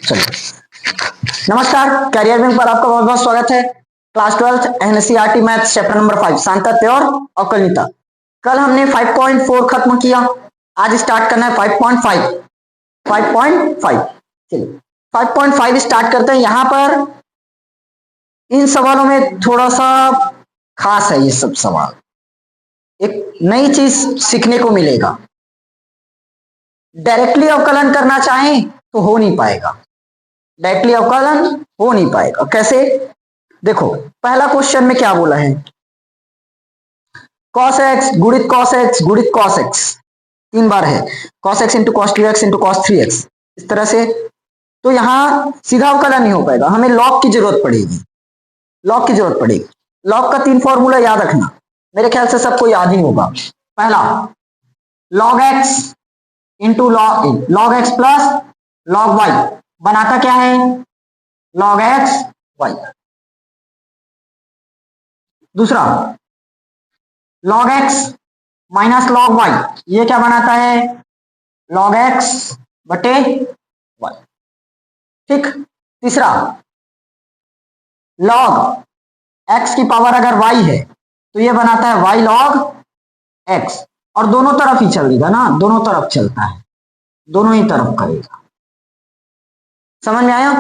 चलिए, नमस्कार। Career wing पर आपका बहुत बहुत स्वागत है। Class 12 NCERT maths chapter number 5 सान्तत्य और अवकलनीयता। कल हमने 5.4 खत्म किया, आज स्टार्ट करना है 5.5। चलिए 5.5 स्टार्ट करते हैं। यहाँ पर इन सवालों में थोड़ा सा खास है, ये सब सवाल एक नई चीज सीखने को मिलेगा। डायरेक्टली अवकलन करना चाहें तो हो नहीं पाएगा, डायरेक्टली अवकलन हो नहीं पाएगा। कैसे? देखो, पहला क्वेश्चन में क्या बोला है, cos x गुणित cos x गुणित cos x 3 बार है, cos x into cos 2x into cos 3x, इस तरह से। तो यहां सीधा अवकलन नहीं हो पाएगा, हमें लॉग की जरूरत पड़ेगी। लॉग की जरूरत पड़ेगी। लॉग का 3 फॉर्मूला याद रखना, मेरे ख्याल से सबको याद ही होगा। पहला log x into log x plus log y बनाता क्या है, log x y। दूसरा log x minus log y, ये क्या बनाता है, log x बटे y। ठीक। तीसरा log x की पावर अगर y है तो ये बनाता है y log x, और दोनों तरफ ही चलेगा ना, दोनों तरफ चलता है, दोनों ही तरफ करेगा। समझ में आया?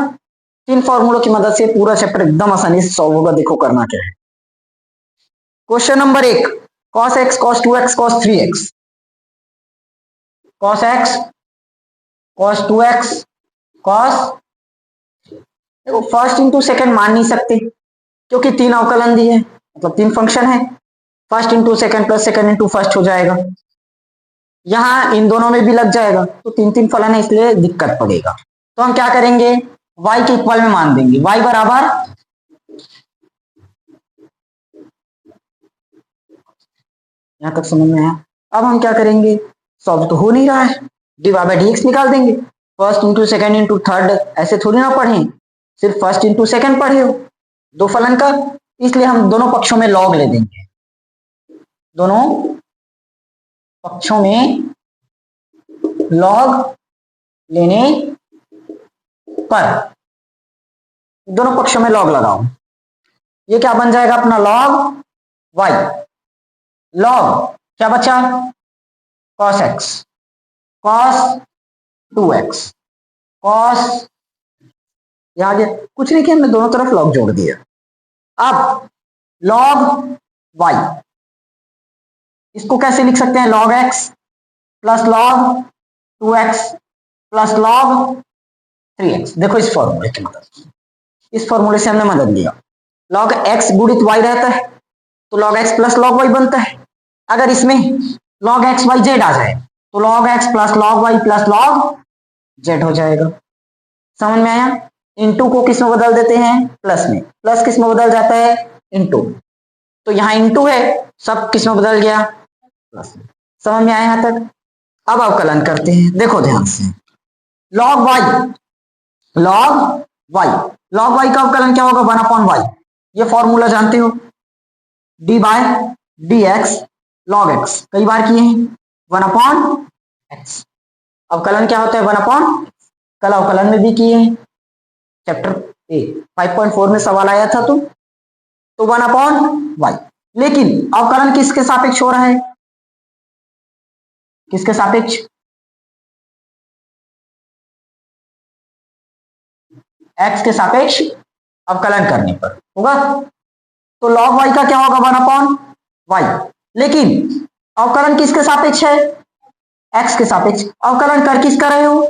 3 फॉर्मूलों की मदद से पूरा चैप्टर एकदम आसानी से सॉल्व होगा। देखो करना क्या है। Question number 1, cos x cos 2x cos 3x। cos x cos 2x cos, देखो फर्स्ट इंटू सेकंड मान नहीं सकते क्योंकि 3 अवकलन दिए, मतलब 3 फंक्शन है। First into second plus second into first हो जाएगा, यहां इन दोनों में भी लग जाएगा, तो 3 फलन है, इसलिए दिक्कत पड़ेगा। तो हम क्या करेंगे, y के इक्वल में मान देंगे, y बराबर, यहां तक समझ में आया? अब हम क्या करेंगे, सॉल्व तो हो नहीं रहा है, dy बाय dx निकाल देंगे। First into second into third ऐसे थोड़ी ना पढ़े, सिर्फ फर्स्ट इंटू सेकंड पढ़े हो, 2 फलन का, इसलिए हम दोनों पक्षों में लॉग ले देंगे। दोनों पक्षों में लॉग लेने पर, दोनों पक्षों में लॉग लगाओ, ये क्या बन जाएगा अपना लॉग y। लॉग क्या बचा, cos x cos 2x cos, यहां आगे कुछ नहीं किया, हमने दोनों तरफ लॉग जोड़ दिया। अब log y, इसको कैसे लिख सकते हैं, log x plus log 2x plus log 3x। देखो इस फॉर्मूले की मदद, इस फॉर्मूले से हमने मदद लिया। log x गुणित y रहता है तो log x plus log y बनता है। अगर इसमें log x y z आ जाए तो log x plus log y plus log z हो जाएगा। समझ में आया? इनटू को किस में बदल देते हैं, प्लस में, प्लस किस में बदल जाता है, इनटू। तो यहाँ इनटू है, सब किस में बदल गया, प्लस में। समझ में आया यहां तक? अब अवकलन करते हैं, देखो ध्यान से। log y, log y, log y का अवकलन क्या होगा, 1/y। ये फॉर्मूला जानते हो, d by dx log x, कई बार किए हैं, 1/x। अवकलन क्या होता है, 1/, कल अवकलन में भी किए हैं, चैप्टर 5.4 में सवाल आया था। तो 1/y, लेकिन अवकलन किसके सापेक्ष हो रहा है, किसके सापेक्ष, x के सापेक्ष अवकलन करने पर होगा। तो log y का क्या होगा, 1/y, लेकिन अवकलन किसके सापेक्ष है, x के सापेक्ष। अवकलन कर किसका रहे हो,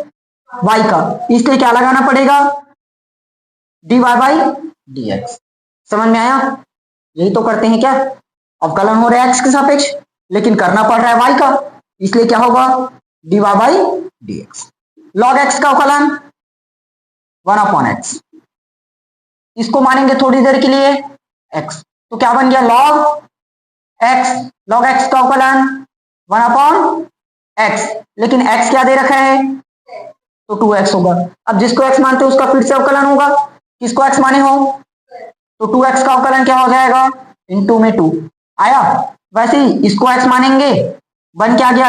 y का, इसलिए क्या लगाना पड़ेगा, dy बाय dx। समझ में आया? यही तो करते हैं क्या, अवकलन हो रहा है x के सापेक्ष लेकिन करना पड़ रहा है y का, इसलिए क्या होगा, dy by dx। log x का अवकलन 1/x, इसको मानेंगे थोड़ी देर के लिए x, तो क्या बन गया, log x, log x का अवकलन 1/x, लेकिन x क्या दे रखा है, तो 2x होगा। अब जिसको x मानते हो उसका फिर से अवकलन होगा, किसको x माने हो, तो 2x का अवकलन क्या हो जाएगा, इनटू में 2 आया। वैसे ही इसको x मानेंगे, बन क्या गया,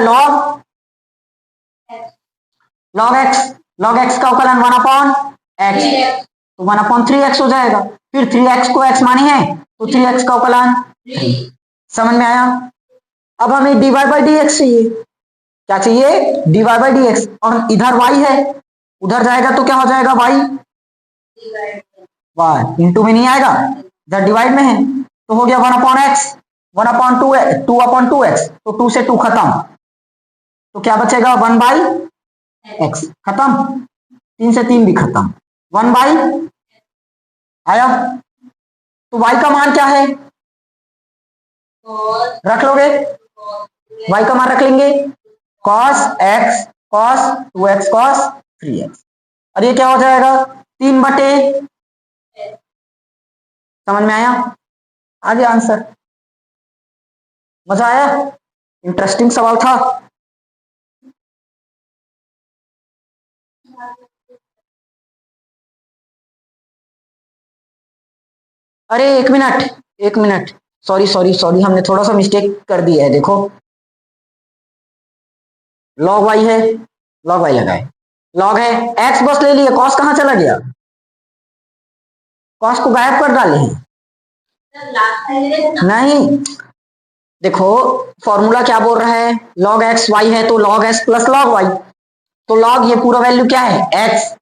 log x लॉग एक्स का अवकलन 1/x, तो 1/3x हो जाएगा। फिर 3x को x माने हैं तो 3x का अवकलन 3। समझ में आया? अब हमें dy बाई डी एक्स चाहिए। क्या चाहिए? dy by d x. और इधर y है, उधर जाएगा तो क्या हो जाएगा? y इंटू में नहीं आएगा, इधर डिवाइड में है तो हो गया 1/x, 2/2x, तो 2 से 2 खत्म, तो क्या बचेगा? 1/x खत्म, 3 से 3 भी खत्म, 1/। आया? तो y का मान क्या है? रख लोगे, y का मान रख लेंगे cos x cos 2x cos 3x, और ये क्या हो जाएगा? 3/। समझ में आया? आगे आंसर। मजा आया? इंटरेस्टिंग सवाल था। अरे एक मिनट, सॉरी, हमने थोड़ा सा मिस्टेक कर दिया है। देखो लॉग वाई है, लॉग वाई लगाए, लॉग है, एक्स बस ले लिए, कॉस कहां चला गया? कॉस को गायब कर डाले हैं। नहीं, देखो फॉर्मूला क्या बोल रहा है? लॉग एक्स वाई है तो log x plus log y, तो लॉग ये पूरा वैल्यू क्या है? एक्स,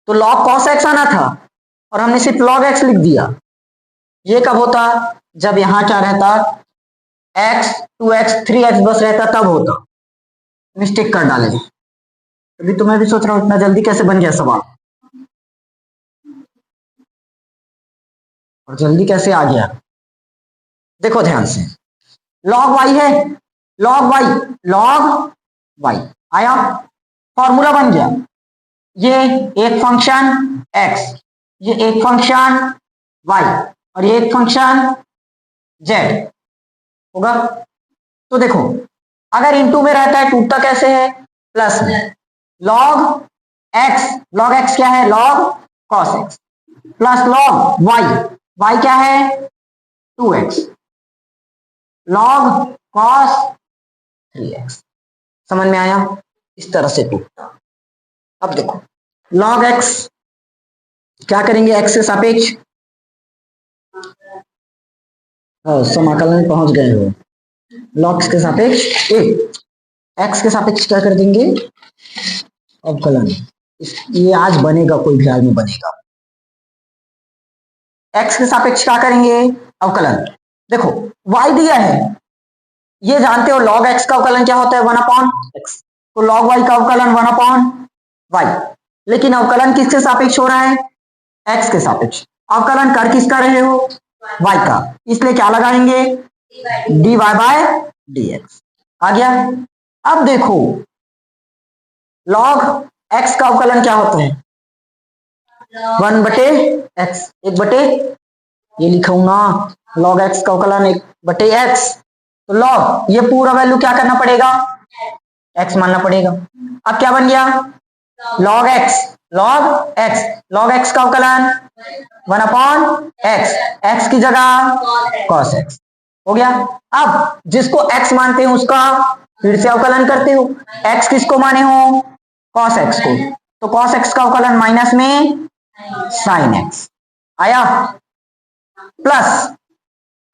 तो लॉग कॉस एक्स आना था और हमने सिर्फ लॉग एक्स लिख दिया। ये कब होता? जब यहां क्या रहता? x 2x 3x बस रहता, तब होता। मिस्टेक कर डाले। अभी तो मैं भी सोच रहा हूं इतना जल्दी कैसे बन गया सवाल, और जल्दी कैसे आ गया। देखो ध्यान से, लॉग वाई है, लॉग वाई आया, फॉर्मूला बन गया। ये एक फंक्शन x, ये एक फंक्शन y, और ये एक फंक्शन z होगा। तो देखो अगर इनटू में रहता है टूटता कैसे है? प्लस में। लॉग एक्स क्या है? Log cos x, plus log y क्या है? 2x, log cos 3x। समझ में आया? इस तरह से टूटता। अब देखो लॉग एक्स क्या करेंगे? एक्स के सापेक्ष समाकलन में पहुंच गए हो। लॉग के सापेक्ष एक्स के सापेक्ष क्या कर देंगे? अवकलन। ये आज बनेगा, कोई भी आज में बनेगा। एक्स के सापेक्ष क्या करेंगे? अवकलन। देखो y दिया है, ये जानते हो लॉग एक्स का अवकलन क्या होता है? 1/x, तो लॉग y का अवकलन 1/y। लेकिन अवकलन किसके सापेक्ष हो रहा है? x के सापेक्ष। अवकलन कर किसका रहे हो? y का, इसलिए क्या लगाएंगे? dy by dx। आ गया? अब देखो लॉग x का अवकलन क्या होता है? 1/x, 1/, ये लिखा हूं ना, लॉग x का अवकलन 1/x, तो लॉग ये पूरा वैल्यू क्या करना पड़ेगा? x मानना पड़ेगा। अब क्या बन गया? लॉग x का अवकलन 1/x, x की जगह cos x हो गया। अब जिसको x मानते हो उसका फिर से अवकलन करते हो। x किसको माने हो? cos x को, तो cos x का अवकलन माइनस में sin x आया, प्लस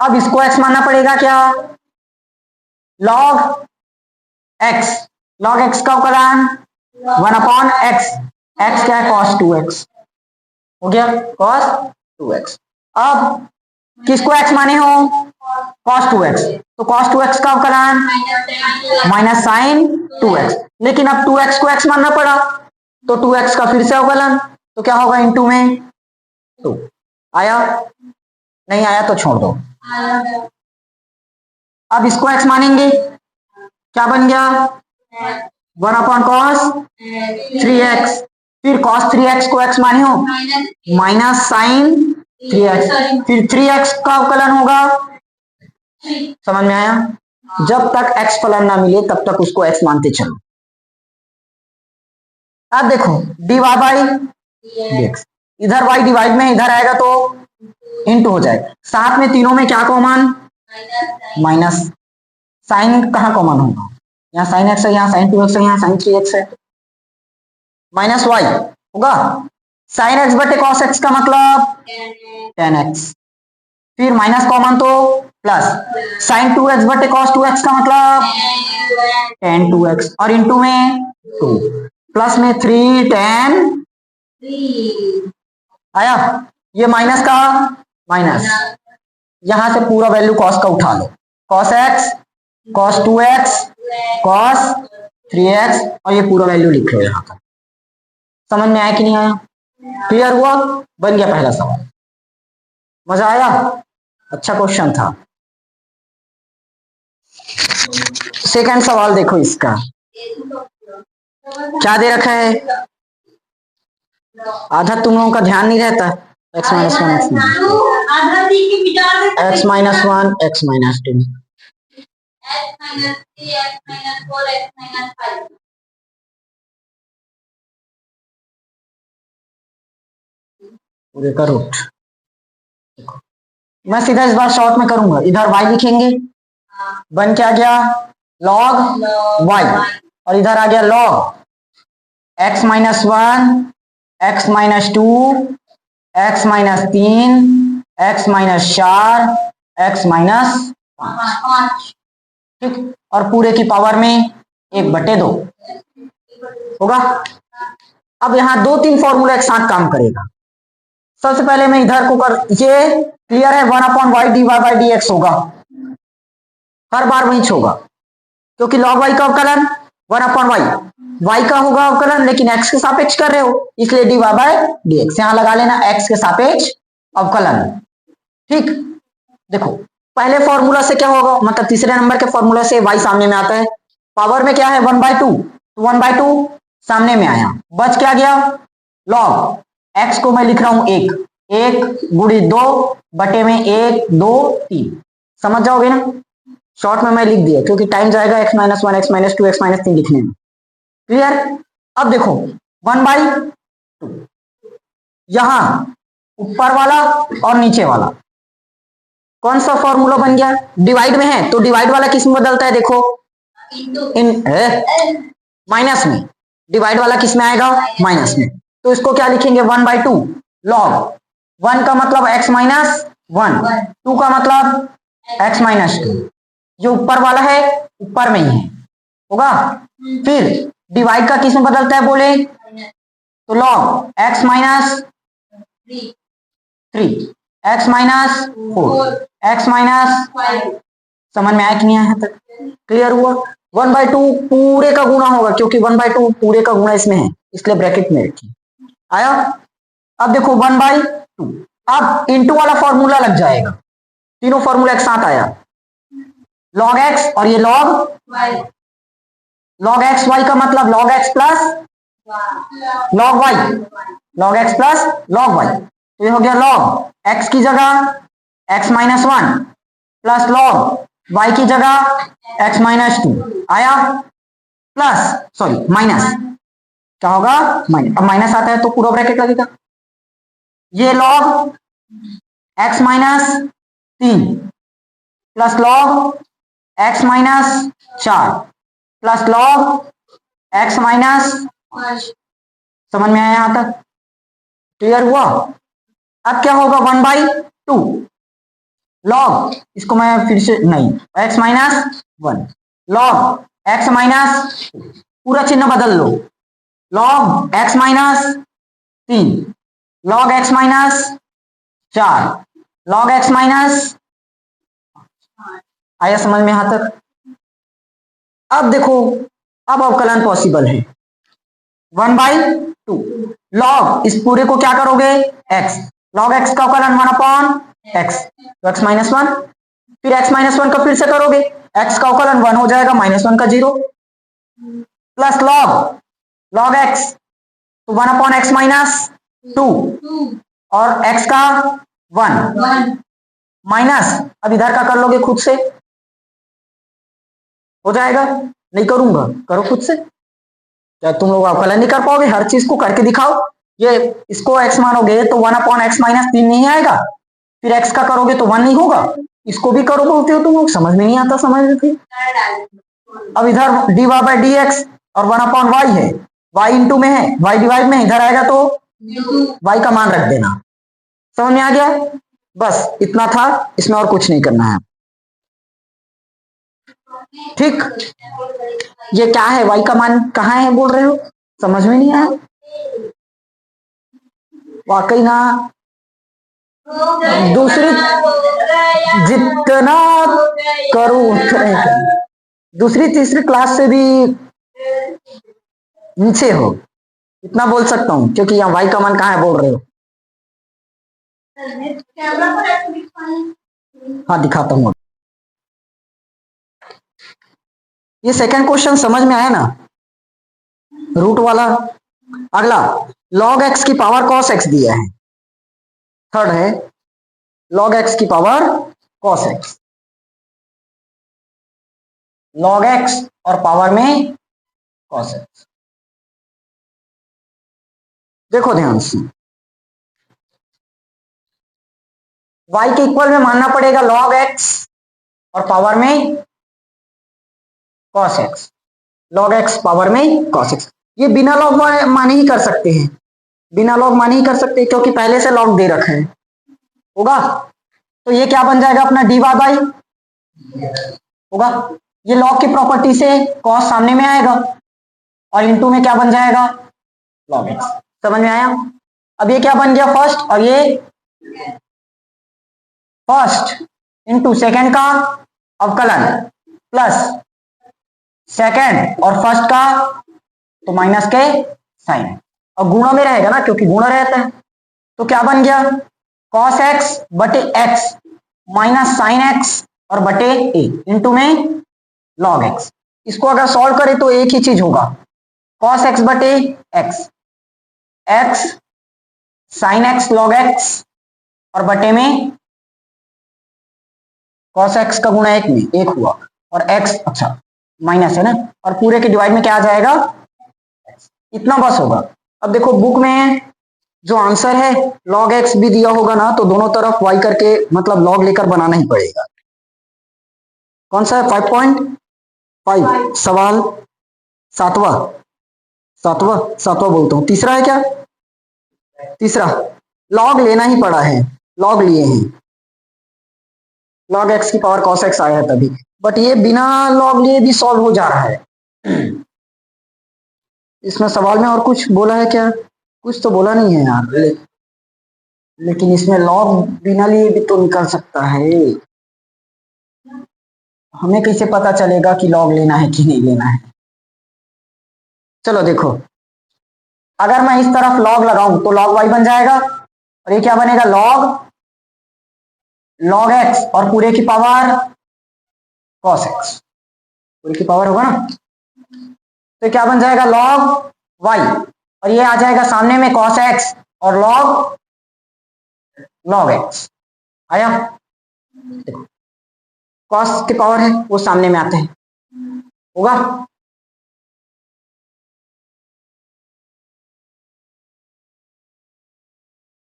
अब इसको x मानना पड़ेगा क्या? log x का अवकलन 1/x, x क्या है? cos 2x हो गया, cos 2x। अब किसको x माने हो? cos 2x, तो cos 2x का अवकलन माइनस sin 2x, लेकिन अब 2x को x मानना पड़ा तो 2x का फिर से अवकलन, तो क्या होगा? इनटू में 2 आया, नहीं आया तो छोड़ दो। अब इसको x मानेंगे, क्या बन गया? 1/cos 3x, फिर cos 3x को x माने हो माइनस sin 3x, फिर 3x का अवकलन होगा। समझ में आया? जब तक x फलन ना मिले तब तक उसको x मानते चलो। अब देखो dy बाई dx, इधर y डिवाइड में इधर आएगा तो इंटू हो जाएगा, साथ में तीनों में क्या कॉमन? माइनस। साइन कहाँ कॉमन होगा? यहाँ sin x है, यहाँ sin 2x है, यहाँ sin 3x है, माइनस वाई होगा। साइन एक्स बटे कॉस एक्स का मतलब टेन एक्स, फिर माइनस कॉमन तो प्लस, साइन 2x बटे कॉस 2x का मतलब टेन 2x, और इंटू में 2, प्लस में 3 टेन आया। ये माइनस का माइनस, यहां से पूरा वैल्यू कॉस का उठा लो, cos x, cos 2x, cos 3x, और ये पूरा वैल्यू लिख लो यहाँ पर। समझ में आया कि नहीं आया? क्लियर हुआ? बन गया पहला सवाल। मजा आया? अच्छा क्वेश्चन था। सेकंड सवाल देखो इसका क्या दे रखा है। आधा तुम लोगों का ध्यान नहीं रहता। x minus one x minus one x minus two, पूरे का रूट। मैं सीधा इस बार शॉर्ट में करूंगा, इधर y लिखेंगे, बन क्या गया log y, और इधर आ गया log x minus one, x minus two, x minus तीन, एक्स माइनस चार, एक्स माइनस पांच, ठीक, और पूरे की पावर में 1/2 होगा। अब यहाँ 2-3 फॉर्मूला एक साथ काम करेगा। सबसे पहले मैं इधर को कर, ये क्लियर है 1/y dy/dx होगा, हर बार वही होगा, क्योंकि log y का अवकलन 1/y, y का होगा अवकलन, लेकिन x के सापेक्ष कर रहे हो इसलिए dy/dx, यहां लगा लेना x के सापेक्ष अवकलन। ठीक, देखो पहले फॉर्मूला से क्या होगा, मतलब तीसरे नंबर के फॉर्मूला से y सामने में आता है, पावर में क्या है 1/2, तो 1/2 सामने में आया, बच क्या गया log x को मैं लिख रहा हूं 1 गुणी 2 बटे में 1 2 3, समझ जाओगे ना। शॉर्ट में मैं लिख दिया क्योंकि टाइम जाएगा x minus one, x minus two, x minus 3 लिखने में। क्लियर? अब देखो 1/2, यहां ऊपर वाला और नीचे वाला कौन सा फॉर्मूला बन गया, डिवाइड में है तो डिवाइड वाला किस में बदलता है, देखो इन माइनस में, डिवाइड वाला किस में आएगा माइनस में, तो इसको क्या लिखेंगे 1/2 log 1 का मतलब x माइनस 1, 2 का मतलब x माइनस 2, जो ऊपर वाला है ऊपर में ही है होगा। फिर डिवाइड का किस में बदलता है बोले, तो log x minus 3, x minus 4, x minus 5, समझ में आया कि नहीं आया तक? क्लियर हुआ? 1/2 पूरे का गुणा होगा, क्योंकि 1/2 पूरे का गुणा इसमें है इसलिए ब्रैकेट में रखी। आया? अब देखो 1/2, अब इंटू वाला फॉर्मूला लग जाएगा, तीनों फॉर्मूला एक साथ आया, log x और ये log y, log x y का मतलब log x plus log y, log x plus log y, तो ये हो गया log x की जगह x minus 1 plus log y की जगह x माइनस 2 आया, प्लस सॉरी माइनस, क्या होगा माइनस, अब माइनस आता है तो पूरा ब्रैकेट लगेगा, ये log x minus 3 plus log x minus 4 plus log x minus, समझ में आया यहां तक? क्लियर हुआ? अब क्या होगा 1/2 log, इसको मैं फिर से नहीं, x minus 1 log x minus, पूरा चिन्ह बदल लो, log x minus 3 log x minus 4 log x minus, आया समझ में यहां तक? अब देखो अब अवकलन पॉसिबल है 1/2 log, इस पूरे को क्या करोगे x, log x का अवकलन 1/x, तो x माइनस 1, फिर x माइनस 1 का फिर से करोगे, x का अवकलन 1 हो जाएगा, -1 का 0, प्लस log x, तो 1/x माइनस 2 और x का 1 माइनस, अब इधर का कर लोगे खुद से, हो जाएगा, नहीं करूंगा, करो खुद से, क्या तुम लोग अवकलन नहीं कर पाओगे, हर चीज को करके दिखाओ। ये इसको x मानोगे तो 1/x माइनस 3 नहीं आएगा, फिर x का करोगे तो 1 नहीं होगा, इसको भी करो बोलते हो तुम लोग, समझ में नहीं आता, समझ में फिर अब इधर dy/dx और 1/y है, y इंटू में है, y डिवाइड में इधर आएगा तो y का मान रख देना। समझ में आ गया? बस इतना था, इसमें और कुछ नहीं करना है। ठीक, ये क्या है? y का मान कहाँ है बोल रहे हो? समझ में नहीं आया? वाकई ना, दूसरी जितना करूं दूसरी तीसरी क्लास से भी नीचे हो, इतना बोल सकता हूं, क्योंकि यहाँ y का मान कहाँ है बोल रहे हो? हाँ दिखाता हूँ। ये सेकंड क्वेश्चन समझ में आया ना, रूट वाला। अगला log x की पावर cos x दिया है। थर्ड है log x की power cos x। log x और पावर में cos x। देखो ध्यान से, y के इक्वल में मानना पड़ेगा log x और पावर में cos x। log x power में cos x। ये बिना log माने ही कर सकते हैं, बिना log माने ही कर सकते हैं, क्योंकि पहले से log दे रखा है होगा। तो ये क्या बन जाएगा अपना dy बाई होगा। ये log की प्रॉपर्टी से cos सामने में आएगा और इनटू में क्या बन जाएगा log x। समझ में आया? अब ये क्या बन गया फर्स्ट, और ये फर्स्ट इनटू सेकंड का अवकलन प्लस सेकंड और फर्स्ट का तो माइनस के साइन, और गुणा में रहेगा ना, क्योंकि गुणा रहता है। तो क्या बन गया cos x बटे x माइनस साइन x और बटे a इंटू में log x। इसको अगर सॉल्व करें तो एक ही चीज होगा, cos x बटे x, x sine x log x और बटे में cos x का गुणा एक में एक हुआ, और x अच्छा माइनस है ना, और पूरे के डिवाइड में क्या आ जाएगा, इतना बस होगा। अब देखो बुक में जो आंसर है log x भी दिया होगा ना, तो दोनों तरफ y करके मतलब log लेकर बनाना ही पड़ेगा। कौन सा है? 5.5 सवाल सातवां बोलता हूं, तीसरा है क्या? तीसरा log लेना ही पड़ा है, log लिए हैं, log x की पावर cos x आया है तभी, बट ये बिना log लिए भी सॉल्व हो जा रहा है। इसमें सवाल में और कुछ बोला है क्या? कुछ तो बोला नहीं है यार, लेकिन इसमें log बिना लिए भी तो निकल सकता है। हमें कैसे पता चलेगा कि log लेना है कि नहीं लेना है? चलो देखो, अगर मैं इस तरफ log लगाऊं तो log y बन जाएगा, और ये क्या बनेगा log x और पूरे की पावर cos x, पूरे की पावर होगा ना, तो क्या बन जाएगा log y, और ये आ जाएगा सामने में cos x और log x आया। देखो cos की पावर है वो सामने में आते हैं होगा।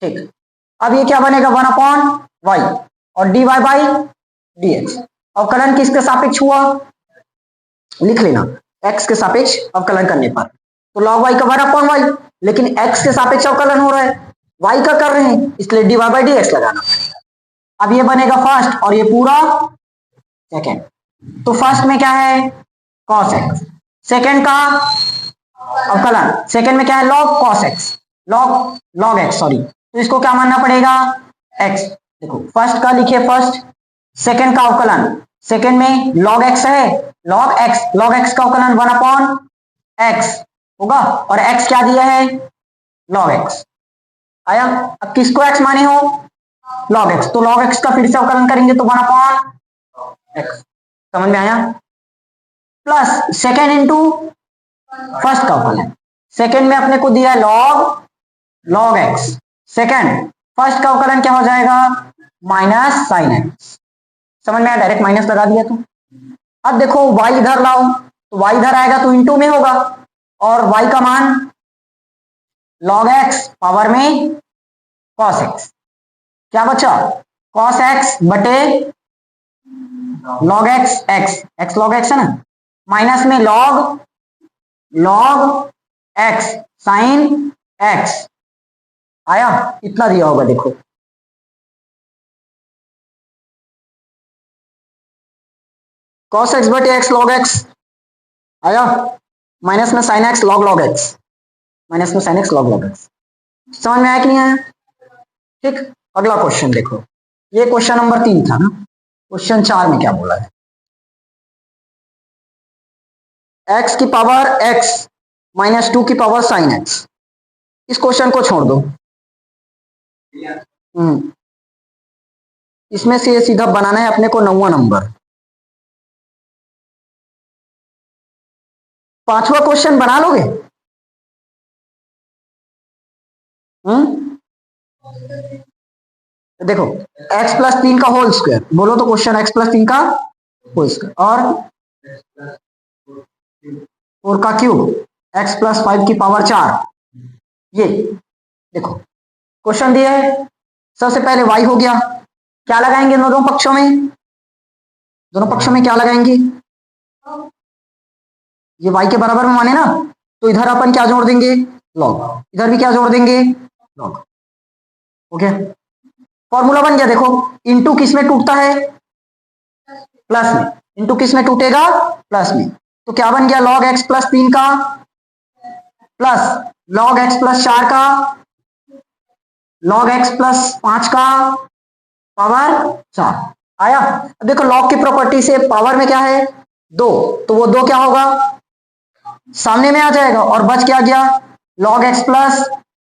ठीक, अब ये क्या बनेगा 1/y और dy बाई dx। अवकलन किसके सापेक्ष हुआ? लिख लेना, x के सापेक्ष अवकलन करने पर, तो log y का 1/y, लेकिन x के सापेक्ष अवकलन हो रहा है, y का कर रहे हैं, इसलिए dy बाई dx लगाना पड़ेगा। अब ये बनेगा फर्स्ट और ये पूरा सेकंड। तो फर्स्ट में क्या है cos x, सेकंड का अवकलन, सेकंड में क्या है log cos x, log x sorry, तो इसको क्या मानना पड़ेगा x। देखो फर्स्ट का लिखिए फर्स्ट, सेकंड का अवकलन, सेकंड में log x है, log x का अवकलन 1/x होगा, और x क्या दिया है log x आया। अब किसको x माने हो log x, तो log x का फिर से अवकलन करेंगे तो 1/x। समझ में आया? प्लस सेकंड इंटू फर्स्ट का अवकलन, सेकंड में अपने को दिया है log x, सेकंड फर्स्ट का अवकलन क्या हो जाएगा माइनस साइन x। समझ में आया? डायरेक्ट माइनस लगा दिया। तो अब देखो y इधर लाओ, तो y इधर आएगा तो इंटू में होगा, और y का मान log x पावर में cos x, क्या बचा cos x बटे log x log x है ना, माइनस में log एक्स साइन एक्स आया, इतना दिया होगा देखो। कॉस एक्स बटे एक्स लॉग एक्स आया, माइनस में sine x log log x, minus में sine x log log x. समझ में आया कि नहीं आया? ठीक, अगला क्वेश्चन देखो, ये क्वेश्चन नंबर 3 था ना। क्वेश्चन 4 में क्या बोला है, एक्स की पावर एक्स माइनस 2 की पावर साइन एक्स। इस क्वेश्चन को छोड़ दो, इसमें से ये सीधा बनाना है अपने को 9वां नंबर। 5वां क्वेश्चन बना लोगे? देखो x प्लस 3 का होल स्क्वायर, बोलो तो क्वेश्चन x प्लस 3 का होल स्क्वायर और 4 का क्यूब, x प्लस 5 की पावर 4। ये देखो क्वेश्चन दिया है, सबसे पहले y हो गया, क्या लगाएंगे दोनों पक्षों में? दोनों पक्षों में क्या लगाएंगे? ये y के बराबर में माने ना, तो इधर अपन क्या जोड़ देंगे? लॉग। इधर भी क्या जोड़ देंगे? लॉग। ओके, फॉर्मूला बन गया। देखो इनटू किस में टूटता है? प्लस में। इनटू किस में टूटेगा? प्लस में। तो क्या बन गया? लॉग एक्स प्लस 3 का प्लस लॉग एक्स प्लस 4 का लॉग एक्स प्लस 5 का पावर 4 आया। अब देखो लॉग की प्रॉपर्टी से पावर में क्या है? 2, तो वो 2 क्या होगा? सामने में आ जाएगा और बच क्या गया? Log x plus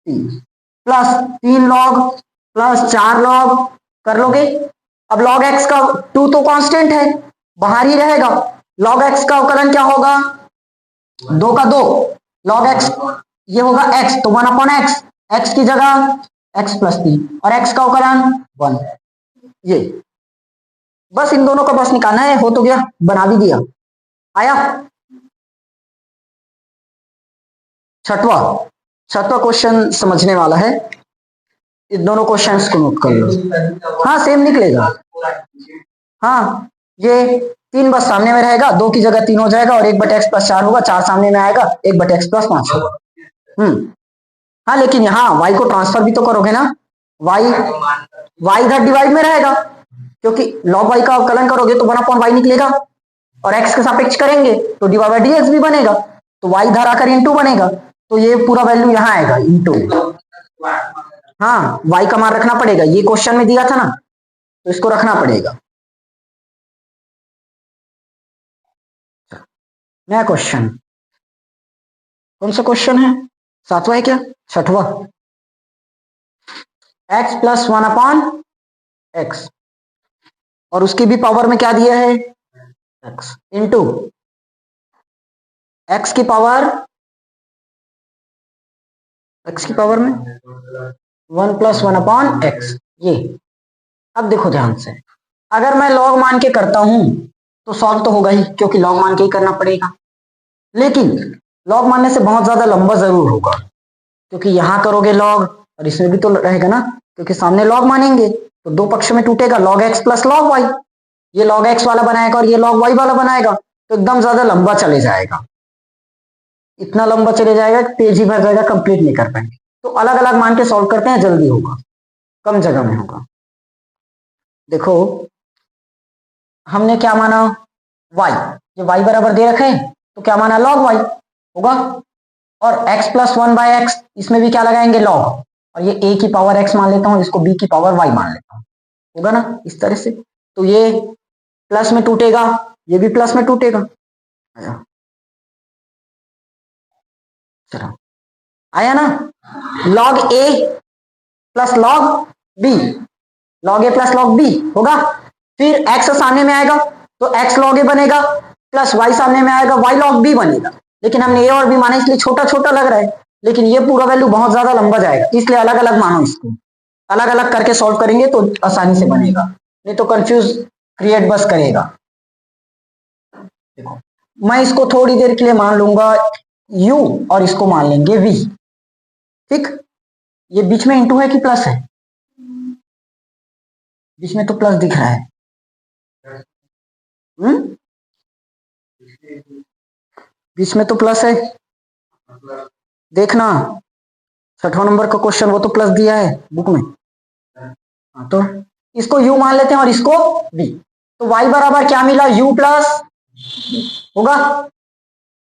3 plus 3 log plus 4 log कर लोगे। अब लॉग एक्स का 2 तो कांस्टेंट है, बाहर ही रहेगा। लॉग एक्स का अवकलन क्या होगा? 2 का 2 लॉग एक्स, ये होगा x, तो 1 अपॉन एक्स, एक्स की जगह x प्लस 3 और x का अवकलन 1। ये बस इन दोनों का बस निकालना है, हो तो गया, बना भी दिया। आया छठवा क्वेश्चन समझने वाला है, इन दोनों क्वेश्चंस को नोट कर लो। हाँ सेम निकलेगा। हाँ ये 3 बस सामने में रहेगा, 2 की जगह 3 हो जाएगा और 1/x प्लस 4 होगा, 4 सामने में आएगा, 1/x प्लस 5 होगा। हाँ लेकिन यहाँ y को ट्रांसफर भी तो करोगे ना, y इधर डिवाइड में रहेगा, क्योंकि log y का अवकलन करोगे तो 1 अपॉन y निकलेगा और x के सापेक्ष करेंगे तो dy बाई dx भी बनेगा, तो y इधर आकर इंटू बनेगा, तो ये पूरा वैल्यू यहाँ आएगा इंटू। हाँ y का मान रखना पड़ेगा, ये क्वेश्चन में दिया था ना, तो इसको रखना पड़ेगा। नया क्वेश्चन, कौन सा क्वेश्चन है? 7वां है क्या? 6वां। x प्लस 1 अपॉन एक्स और उसकी भी पावर में क्या दिया है? x इंटू x की पावर में 1 प्लस 1 अपॉन एक्स। ये अब देखो ध्यान से, अगर मैं लॉग मान के करता हूं तो सॉल्व तो होगा ही, क्योंकि लॉग मान के ही करना पड़ेगा, लेकिन लॉग मानने से बहुत ज्यादा लंबा जरूर होगा, क्योंकि यहां करोगे लॉग और इसमें भी तो रहेगा ना, क्योंकि सामने लॉग मानेंगे तो 2 पक्ष में टूटेगा, log x plus log y, ये लॉग एक्स वाला बनाएगा और ये लॉग वाई वाला बनाएगा, तो एकदम ज्यादा लंबा चले जाएगा, इतना लंबा चले जाएगा कि पेज ही भर जाएगा, कंप्लीट नहीं कर पाएंगे। तो अलग अलग मान के सॉल्व करते हैं, जल्दी होगा, कम जगह में होगा। देखो हमने क्या माना? y, ये y बराबर दे रखे हैं तो क्या माना? log y होगा, और x प्लस 1 बाय एक्स, इसमें भी क्या लगाएंगे? log, और ये a की पावर x मान लेता हूं, इसको b की पावर y मान लेता हूं, होगा ना इस तरह से। तो ये प्लस में टूटेगा, ये भी प्लस में टूटेगा। चलो आया ना, log a plus log b, log a plus log b होगा, फिर x सामने में आएगा तो x log a बनेगा, प्लस y सामने में आएगा, y log b बनेगा। लेकिन हमने a और b माना इसलिए छोटा छोटा लग रहा है, लेकिन ये पूरा वैल्यू बहुत ज्यादा लंबा जाएगा, इसलिए अलग अलग मानो, इसको अलग अलग करके सॉल्व करेंगे तो आसानी से बनेगा, नहीं तो कंफ्यूज क्रिएट बस करेगा। देखो मैं इसको थोड़ी देर के लिए मान लूंगा u और इसको मान लेंगे v, ठीक। ये बीच में इंटू है कि प्लस है? बीच में तो प्लस दिख रहा है। बीच में तो प्लस है, देखना 6वां नंबर का क्वेश्चन, वो तो प्लस दिया है बुक में। हाँ, तो इसको u मान लेते हैं और इसको v। तो y बराबर क्या मिला, u प्लस होगा,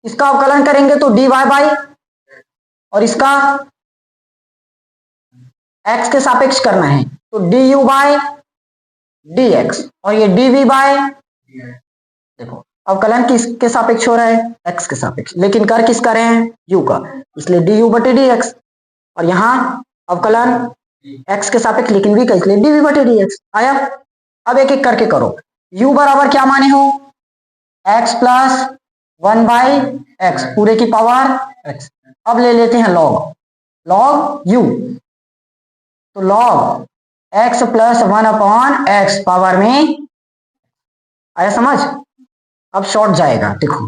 इसका अवकलन करेंगे तो dy बाई, और इसका x के सापेक्ष करना है तो du बाय dx, और ये dv बाय, देखो अवकलन किसके सापेक्ष हो रहा है, x के सापेक्ष, लेकिन कर किसका रहे हैं, u का, इसलिए du बटे dx, और यहां अवकलन x के सापेक्ष लेकिन v का, इसलिए dv बटे dx आया। अब एक एक करके करो। u बराबर क्या माने हो, x प्लस 1 बाई एक्स पूरे की पावर x। अब ले लेते हैं लॉग, लॉग u, तो log x plus 1 upon x power में, आया समझ। अब शॉर्ट जाएगा, देखो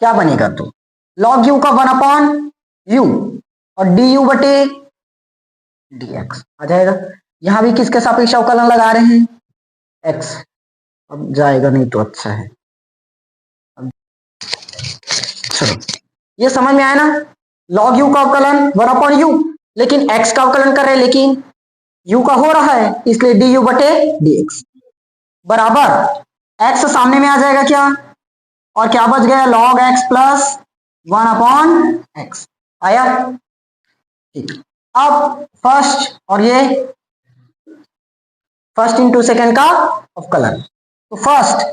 क्या बनेगा, तो लॉग u का 1 अपॉन u और du बटे dx आ जाएगा। यहां भी किसके सापेक्ष अवकलन लगा रहे हैं, x। अब जाएगा नहीं तो अच्छा है। चलो ये समझ में आया ना, लॉग u का अवकलन 1 अपॉन u, लेकिन x का अवकलन कर रहे हैं, लेकिन u का हो रहा है, इसलिए du बटे dx बराबर x सामने में आ जाएगा क्या, और क्या बच गया, log x plus 1 upon x आया। ठीक, अब फर्स्ट और ये फर्स्ट इंटू सेकेंड का अवकलन, तो फर्स्ट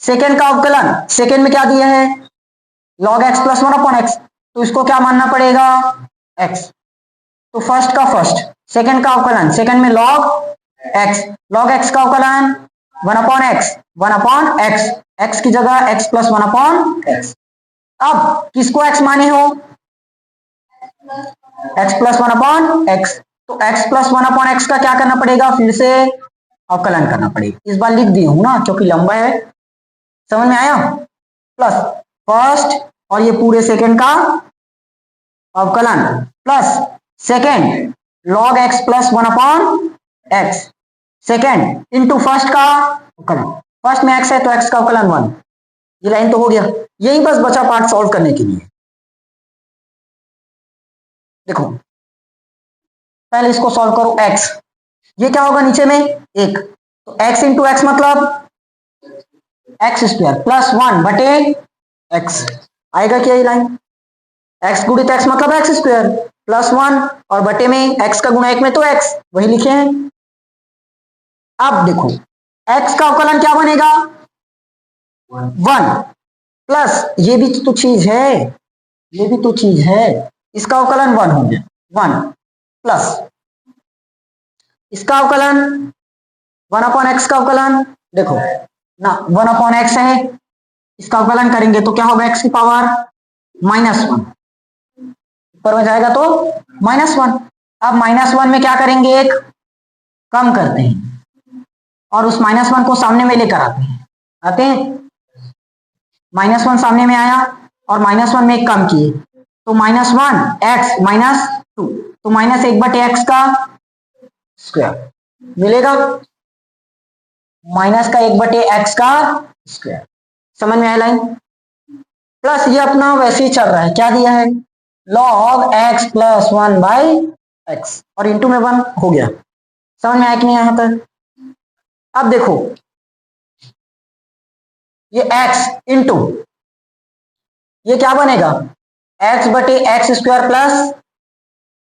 सेकेंड का अवकलन, सेकेंड में क्या दिया है, log x plus 1 upon x, तो इसको क्या मानना पड़ेगा, x। तो फर्स्ट का फर्स्ट, सेकेंड का अवकलन, सेकेंड में log x का अवकलन 1 upon x, 1 upon x, x की जगह x प्लस 1 अपॉन एक्स। अब किसको x माने हो, x प्लस 1 अपॉन एक्स, तो x प्लस 1 अपॉन एक्स का क्या करना पड़ेगा, फिर से अवकलन करना पड़ेगा। इस बार लिख दी हूं ना क्योंकि लंबा है, समझ में आया। प्लस फर्स्ट और ये पूरे सेकेंड का अवकलन plus second log x plus 1 upon x, second into first का अवकलन, फर्स्ट में x है तो x का अवकलन 1। ये लाइन तो हो गया, यही बस बचा पार्ट सॉल्व करने के लिए। देखो पहले इसको सॉल्व करो, x, ये क्या होगा नीचे में 1, तो x इंटू एक्स मतलब एक्स स्क्वायर प्लस 1 बटे एक्स आएगा क्या, ये लाइन x गुणित x मतलब एक्स स्क्वायर प्लस 1 और बटे में x का गुणा 1 में तो x, वही लिखे हैं। अब देखो x का अवकलन क्या बनेगा, 1 प्लस ये भी तो चीज है, ये भी तो चीज है, इसका अवकलन 1 हो गया, 1 प्लस इसका अवकलन 1 अपॉन एक्स का अवकलन, देखो ना 1 अपॉन एक्स है, इसका अवकलन करेंगे तो क्या होगा, x की पावर -1, ऊपर में जाएगा तो -1। अब -1 में क्या करेंगे, एक कम करते हैं और उस -1 को सामने में लेकर आते हैं, -1 सामने में आया और -1 में एक कम किए, तो -1 x -2, तो -1 बटे एक्स का स्क्वायर मिलेगा, माइनस का 1 बटे एक्स का स्क्वायर, समझ में आया लाइन। प्लस ये अपना वैसे ही चल रहा है, क्या दिया है, log x plus 1 by x और इंटू में 1 हो गया, समझ में आया कि नहीं यहां तक। अब देखो ये x इंटू ये क्या बनेगा, x बटे एक्स स्क्वायर प्लस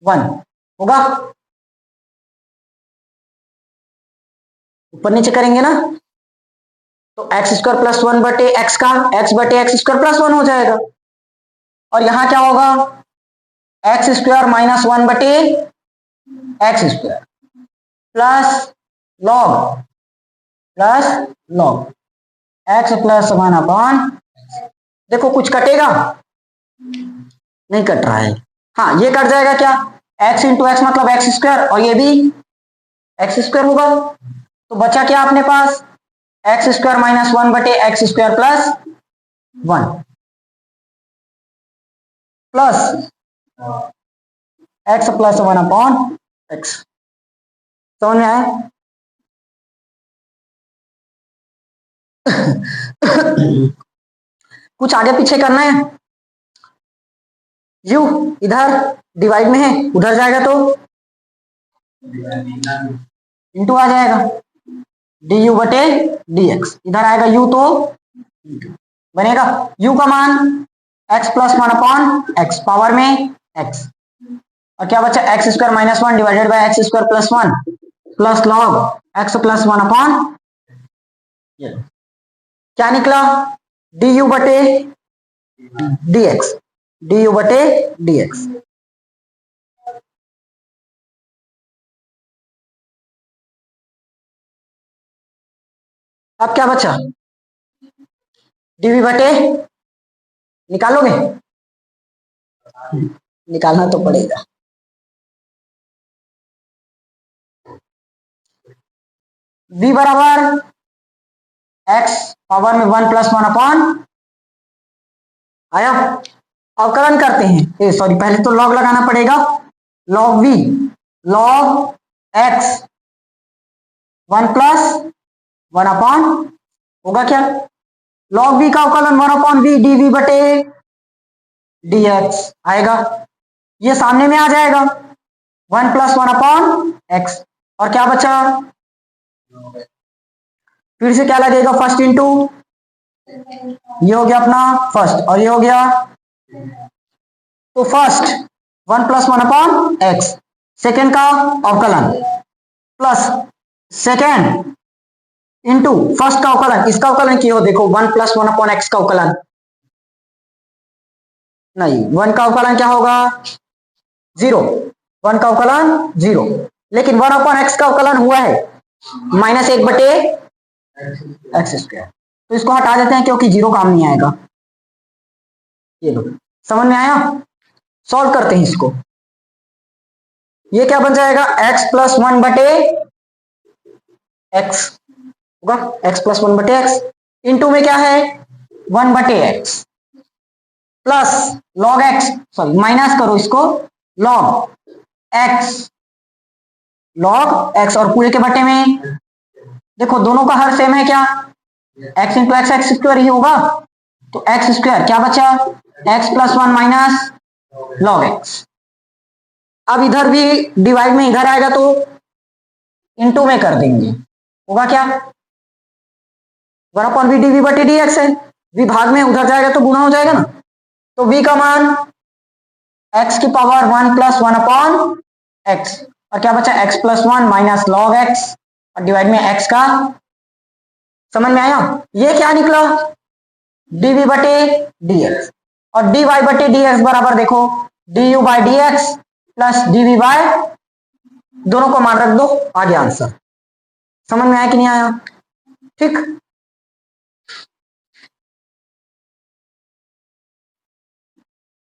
1 होगा, ऊपर नीचे करेंगे ना तो एक्स स्क्वायर प्लस 1 बटे एक्स का x बटे एक्स स्क्वायर प्लस 1 हो जाएगा, और यहां क्या होगा, एक्स स्क्वायर माइनस 1 बटे x square plus log x plus 1 upon, देखो कुछ कटेगा, नहीं कट रहा है, हाँ ये कट जाएगा क्या, x इंटू एक्स मतलब एक्स स्क्वायर और ये भी एक्स स्क्वायर होगा, तो बचा क्या अपने पास, एक्स स्क्वायर माइनस 1 बटे x square plus 1 plus x plus 1 upon x, समझ में आया। कुछ आगे पीछे करना है, u इधर डिवाइड में है, उधर जाएगा तो इंटू आ जाएगा, du बटे dx, इधर आएगा u तो बनेगा u का मान x plus 1 upon x power में x, और क्या बचा x square minus 1 divided by x square plus 1 plus log x plus 1 upon, क्या निकला du बटे dx, du बटे dx। अब क्या बचा dv बटे, निकालोगे, निकालना तो पड़ेगा, v बराबर x पावर में 1 प्लस 1 अपॉन आया, अवकलन करते हैं, सॉरी पहले तो लॉग लगाना पड़ेगा, log v log x 1 plus 1 upon होगा क्या, लॉग v का अवकलन 1 अपॉन v dv बटे dx आएगा, ये सामने में आ जाएगा 1 प्लस 1 अपॉन x, और क्या बचा फिर से क्या लगेगा फर्स्ट इंटू, ये हो गया अपना फर्स्ट और ये हो गया, तो first 1 plus 1 upon x, second का अवकलन प्लस सेकेंड इंटू फर्स्ट का अवकलन, इसका अवकलन किया हो देखो 1 प्लस 1 अपॉन एक्स का अवकलन, नहीं 1 का अवकलन क्या होगा 0, 1 का अवकलन 0, लेकिन 1 अपॉन एक्स का अवकलन हुआ है -1 बटे एक्स स्क्वायर, तो इसको हटा देते हैं क्योंकि 0 काम नहीं आएगा, ये लो समझ में आया, सॉल्व करते हैं इसको, ये क्या बन जाएगा x प्लस 1 बटे एक्स होगा, x प्लस 1 बटे एक्स, इंटू में क्या है 1 बटे x plus log x, sorry minus करो इसको, लॉग एक्स और पूरे के बटे में, देखो दोनों का हर सेम है क्या, x into x x square ही होगा, तो एक्स स्क्वायर क्या बचा x plus 1 minus log x, अब इधर भी डिवाइड में इधर आएगा तो इंटू में कर देंगे, होगा क्या 1 अपॉन v dv बटे dx है, v भाग में उधर जाएगा तो गुणा हो जाएगा ना, तो v का मान x की पावर 1 प्लस 1 अपॉन x, और क्या बचा x plus 1 minus log x, और डिवाइड में x का, समझ में आया, ये क्या निकला dv बटे dx, और dy बटे dx बराबर देखो du by dx plus dv by, दोनों को मान रख दो, आगे आंसर, समझ में आया कि नहीं आया, ठीक।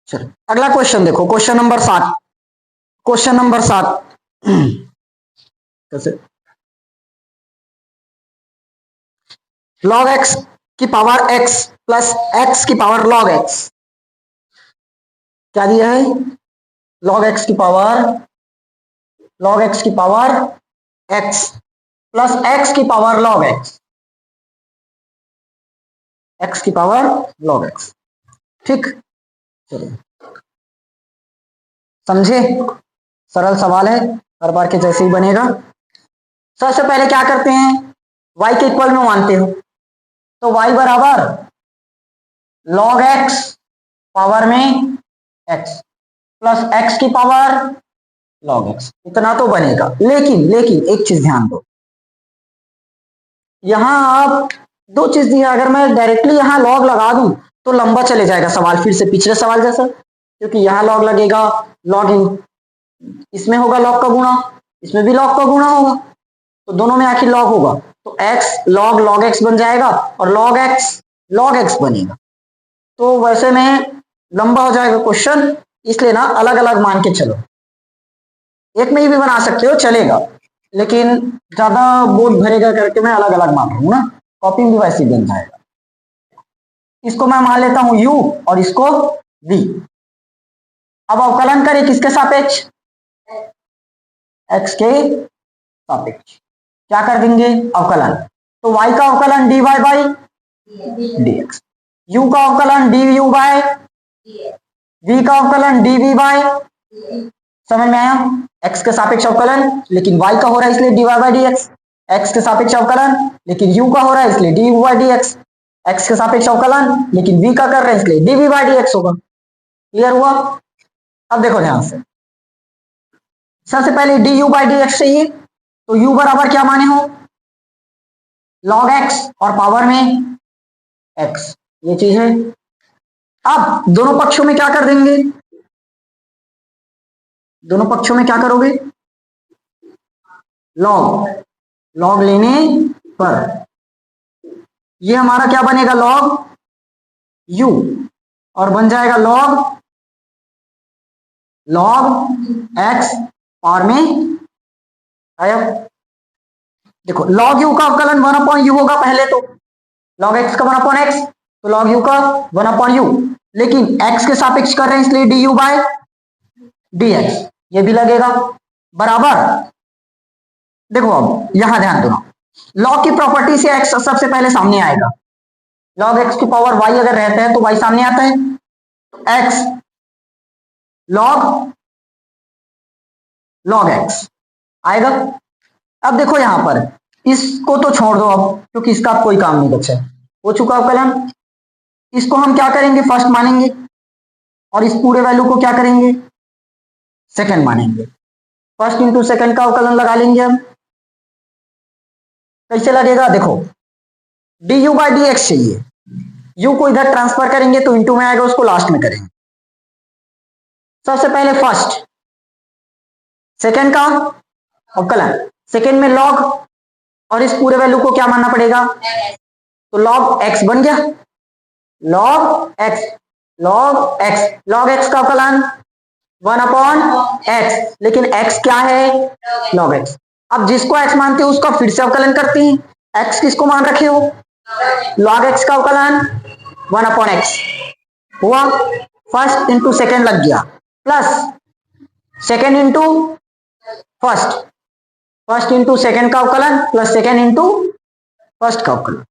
चलो अगला क्वेश्चन देखो, क्वेश्चन नंबर 7, क्वेश्चन नंबर 7 कैसे, लॉग एक्स की पावर x प्लस एक्स की पावर लॉग x, क्या दिया है लॉग x की पावर x प्लस x की पावर लॉग x की पावर लॉग x, ठीक, चलिए समझे, सरल सवाल है, हर बार के जैसे ही बनेगा। सबसे पहले क्या करते हैं, y के इक्वल में मानते हो, तो y बराबर log x पावर में x प्लस x की पावर log x, इतना तो बनेगा, लेकिन एक चीज ध्यान दो, यहां आप दो चीज दी है, अगर मैं डायरेक्टली यहां लॉग लगा दूं तो लंबा चले जाएगा सवाल, फिर से पिछले सवाल जैसा, क्योंकि यहां लॉग लगेगा, लॉग इन इसमें होगा लॉग का गुणा, इसमें भी लॉग का गुणा होगा, तो दोनों में आखिर लॉग होगा, तो x log x बन जाएगा और log x बनेगा, तो वैसे में लंबा हो जाएगा क्वेश्चन, इसलिए ना अलग अलग मान के चलो, एक में ही भी बना सकते हो चलेगा, लेकिन ज्यादा बोर्ड भरेगा करके मैं अलग अलग मान रहा हूं ना, कॉपी भी वैसे ही बन जाएगा, इसको मैं मान लेता हूं u और इसको v, अब अवकलन करें किसके सापेक्ष, x के सापेक्ष, क्या कर देंगे अवकलन, तो y का अवकलन dy बाई dx, u का अवकलन du बाय v का अवकलन dv बाय, समझ में आया, x के सापेक्ष अवकलन, लेकिन y का हो रहा है इसलिए dy बाय dx, x के सापेक्ष अवकलन लेकिन u का हो रहा है इसलिए du बाय dx, x के सापेक्ष अवकलन लेकिन v का कर रहे हैं इसलिए dv बाय dx होगा। क्लियर हुआ? अब देखो ध्यान से, सबसे पहले du बाय dx चाहिए, तो u बराबर क्या माने हो, log x और पावर में x, ये चीज है। अब दोनों पक्षों में क्या कर देंगे, दोनों पक्षों में क्या करोगे, लॉग, लॉग लेने पर ये हमारा क्या बनेगा, लॉग u और बन जाएगा लॉग, लॉग x पावर में आया। देखो log u का अवकलन 1/u होगा पहले, तो log x का 1/x, तो log u का 1/u, लेकिन x के सापेक्ष कर रहे हैं इसलिए du बाय dx, ये भी लगेगा बराबर। देखो अब यहां ध्यान दो, log की प्रॉपर्टी से x सबसे पहले सामने आएगा, log x की पावर y अगर रहता है तो y सामने आता है, तो x log x आएगा। अब देखो यहां पर इसको तो छोड़ दो अब, क्योंकि इसका अब कोई काम नहीं बचा, हो चुका अवकलन। इसको हम क्या करेंगे, फर्स्ट मानेंगे, और इस पूरे वैल्यू को क्या करेंगे, सेकंड मानेंगे। फर्स्ट इंटू सेकंड का अवकलन लगा लेंगे हम, कैसे लगेगा, देखो du बाय dx चाहिए, u को इधर ट्रांसफर करेंगे तो इंटू में आएगा, उसको लास्ट में करेंगे। सबसे पहले फर्स्ट सेकंड का अवकलन, सेकंड में लॉग, और इस पूरे वैल्यू को क्या मानना पड़ेगा, तो log x बन गया, log x, log x, log x का अवकलन 1/x, लेकिन x क्या है, log x। अब जिसको x मानते हो उसका फिर से अवकलन करते हैं, x किसको मान रखे हो, log x का अवकलन 1/x हुआ, फर्स्ट इंटू सेकेंड लग गया, plus second into first, first into second का अवकलन प्लस सेकेंड इंटू फर्स्ट का अवकलन,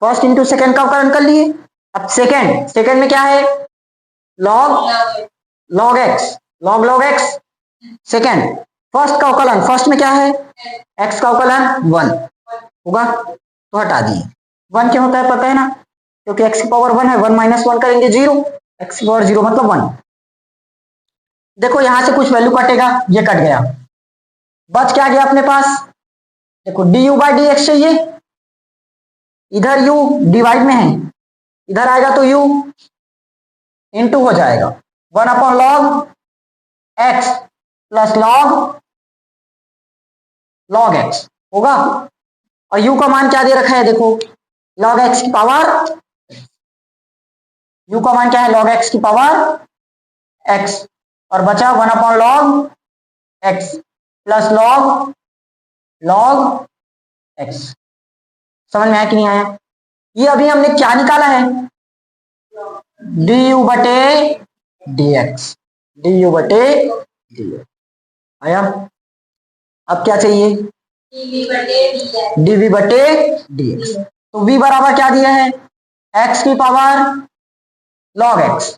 फर्स्ट इंटू सेकेंड का अवकलन कर लिए। अब सेकेंड, सेकेंड में क्या है, log x, log x second, first का अवकलन, फर्स्ट में क्या है, x का अवकलन 1 होगा, तो हटा दिए। 1 क्या होता है पता है ना, क्योंकि x की पावर 1 है, 1 - 1 करेंगे 0, x की पावर 0 मतलब 1। देखो यहां से कुछ वैल्यू कटेगा, ये कट गया, बच क्या गया अपने पास, देखो du बाय dx चाहिए, इधर u डिवाइड में है, इधर आएगा तो u इंटू हो जाएगा 1/log x plus log x होगा, और u का मान क्या दे रखा है, देखो log x की पावर, u का मान क्या है, log x की पावर x, और बचा 1/log x plus log x। समझ में आया कि नहीं आया? ये अभी हमने क्या निकाला है, du बटे dx, du बटे dx आया। अब क्या चाहिए, dv बटे dx, तो v बराबर क्या दिया है, x की पावर log x,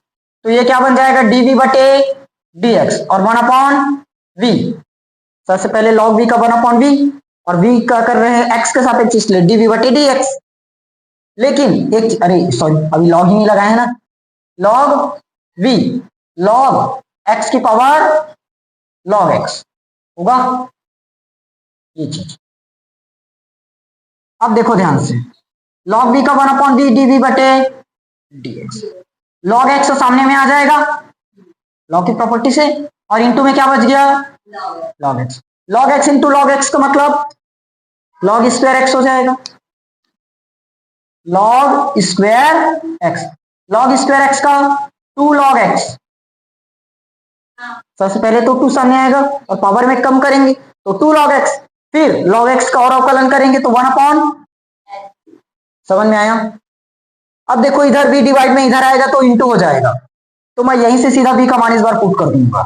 तो ये क्या बन जाएगा, dv बटे dx और 1/v, सबसे पहले log v का 1/v, और v का कर रहे हैं x के सापेक्ष इसलिए dv बटे dx। लेकिन एक, अरे सॉरी अभी log ही नहीं लगाया है ना, log v log x की पावर log x होगा, ये चीज। अब देखो ध्यान से, log v का 1/v dv बटे dx, log x तो सामने में आ जाएगा log की प्रॉपर्टी से, और इंटू में क्या बच गया, log x, log x into log x का मतलब log स्क्वायर x हो जाएगा, log square x, log square x का 2 log x, सबसे पहले तो 2 सामने आएगा और पावर में कम करेंगे तो 2 log x, फिर log x का और अवकलन करेंगे तो 1/, समझ में आया। अब देखो इधर v डिवाइड में इधर आएगा तो इंटू हो जाएगा, तो मैं यहीं से सीधा v का मान इस बार पुट कर दूंगा,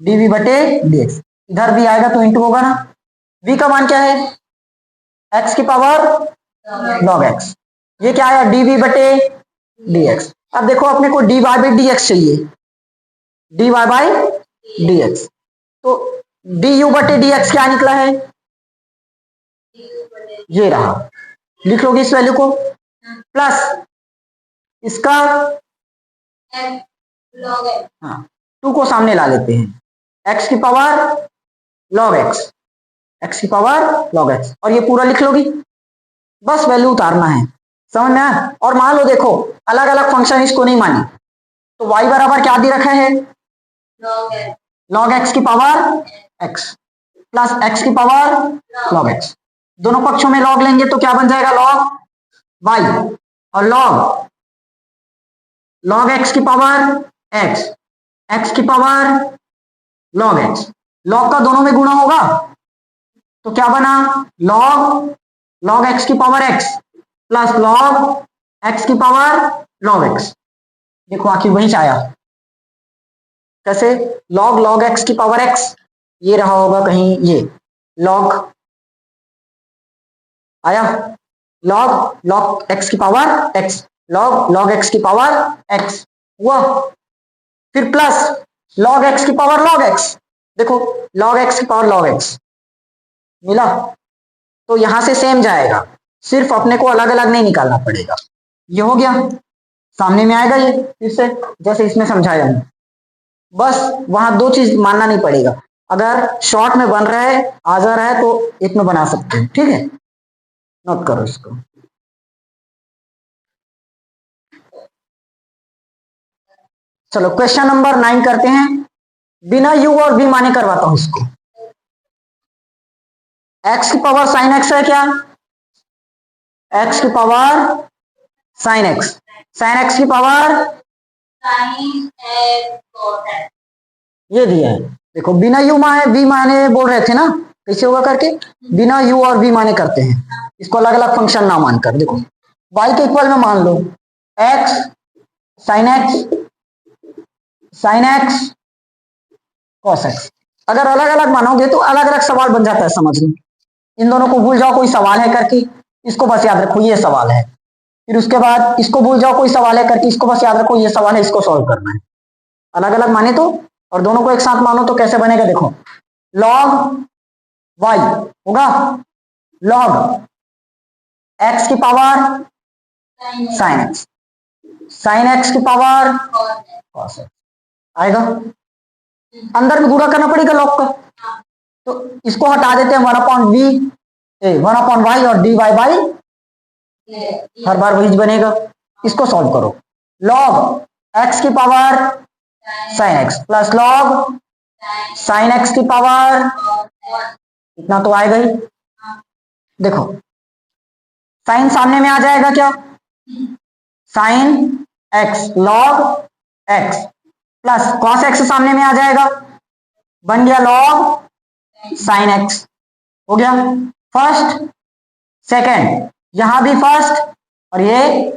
dv बटे dx, इधर v आएगा तो इंटू होगा ना, v का मान क्या है, x की पावर log x, ये क्या आया, dv बटे dx, अब देखो अपने को dy बाई डी एक्स चाहिए, dy बाई डी एक्स, तो du बटे डी एक्स क्या निकला है, ये रहा, लिख लोगे इस वैल्यू को, प्लस इसका हाँ 2 को सामने ला लेते हैं, x की पावर log x, x की पावर log x, और ये पूरा लिख लोगी, बस वैल्यू उतारना है, समझ में आया। और मान लो देखो अलग अलग फंक्शन इसको नहीं मानी, तो y बराबर क्या दे रखा है, log x की पावर x प्लस x की पावर log x, दोनों पक्षों में log लेंगे तो क्या बन जाएगा log y, और log x की पावर x, x की पावर log x, log का दोनों में गुणा होगा तो क्या बना log x की power x plus log x की पावर log x, देखो आखिर वहीं से आया, कैसे log x की पावर x, ये रहा होगा कहीं, ये log आया, log x की पावर x, log x की पावर x हुआ, फिर प्लस log x की पावर log x, देखो log x की पावर log x मिला, तो यहां से सेम जाएगा, सिर्फ अपने को अलग अलग नहीं निकालना पड़ेगा, ये हो गया, सामने में आएगा ये फिर से जैसे इसमें समझाया हूं, बस वहां 2 चीज मानना नहीं पड़ेगा, अगर शॉर्ट में बन रहा है आ जा रहा है तो एक में बना सकते हैं, ठीक है, नोट करो इसको। चलो क्वेश्चन नंबर 9 करते हैं, बिना u और v माने करवाता हूं इसको, x की पावर साइन x है क्या, x की power sine x, sine x की पावर ये दिया है, देखो बिना u माने v माने बोल रहे थे ना, कैसे होगा करके, बिना u और v माने करते हैं, इसको अलग अलग फंक्शन ना मानकर, देखो y के इक्वल में मान लो x sine x cos x, अगर अलग अलग मानोगे तो अलग अलग सवाल बन जाता है, समझ लो, इन दोनों को भूल जाओ कोई सवाल है करके, इसको बस याद रखो ये सवाल है, फिर उसके बाद इसको भूल जाओ कोई सवाल है करके, इसको बस याद रखो ये सवाल है, इसको सॉल्व करना है, अलग अलग माने तो, और दोनों को एक साथ मानो तो कैसे बनेगा, देखो log y होगा log x की पावर साइन x की पावर cos x आएगा, अंदर में गुणा करना पड़ेगा log का, तो इसको हटा देते हैं 1/y और dy बाई हर बार वही बनेगा, इसको सॉल्व करो, log x की power sine x plus log sine x की पावर, इतना तो आएगा ही, देखो साइन सामने में आ जाएगा क्या, sine x log x plus cos x सामने में आ जाएगा, बन गया log साइन x, हो गया फर्स्ट सेकंड, यहां भी फर्स्ट और ये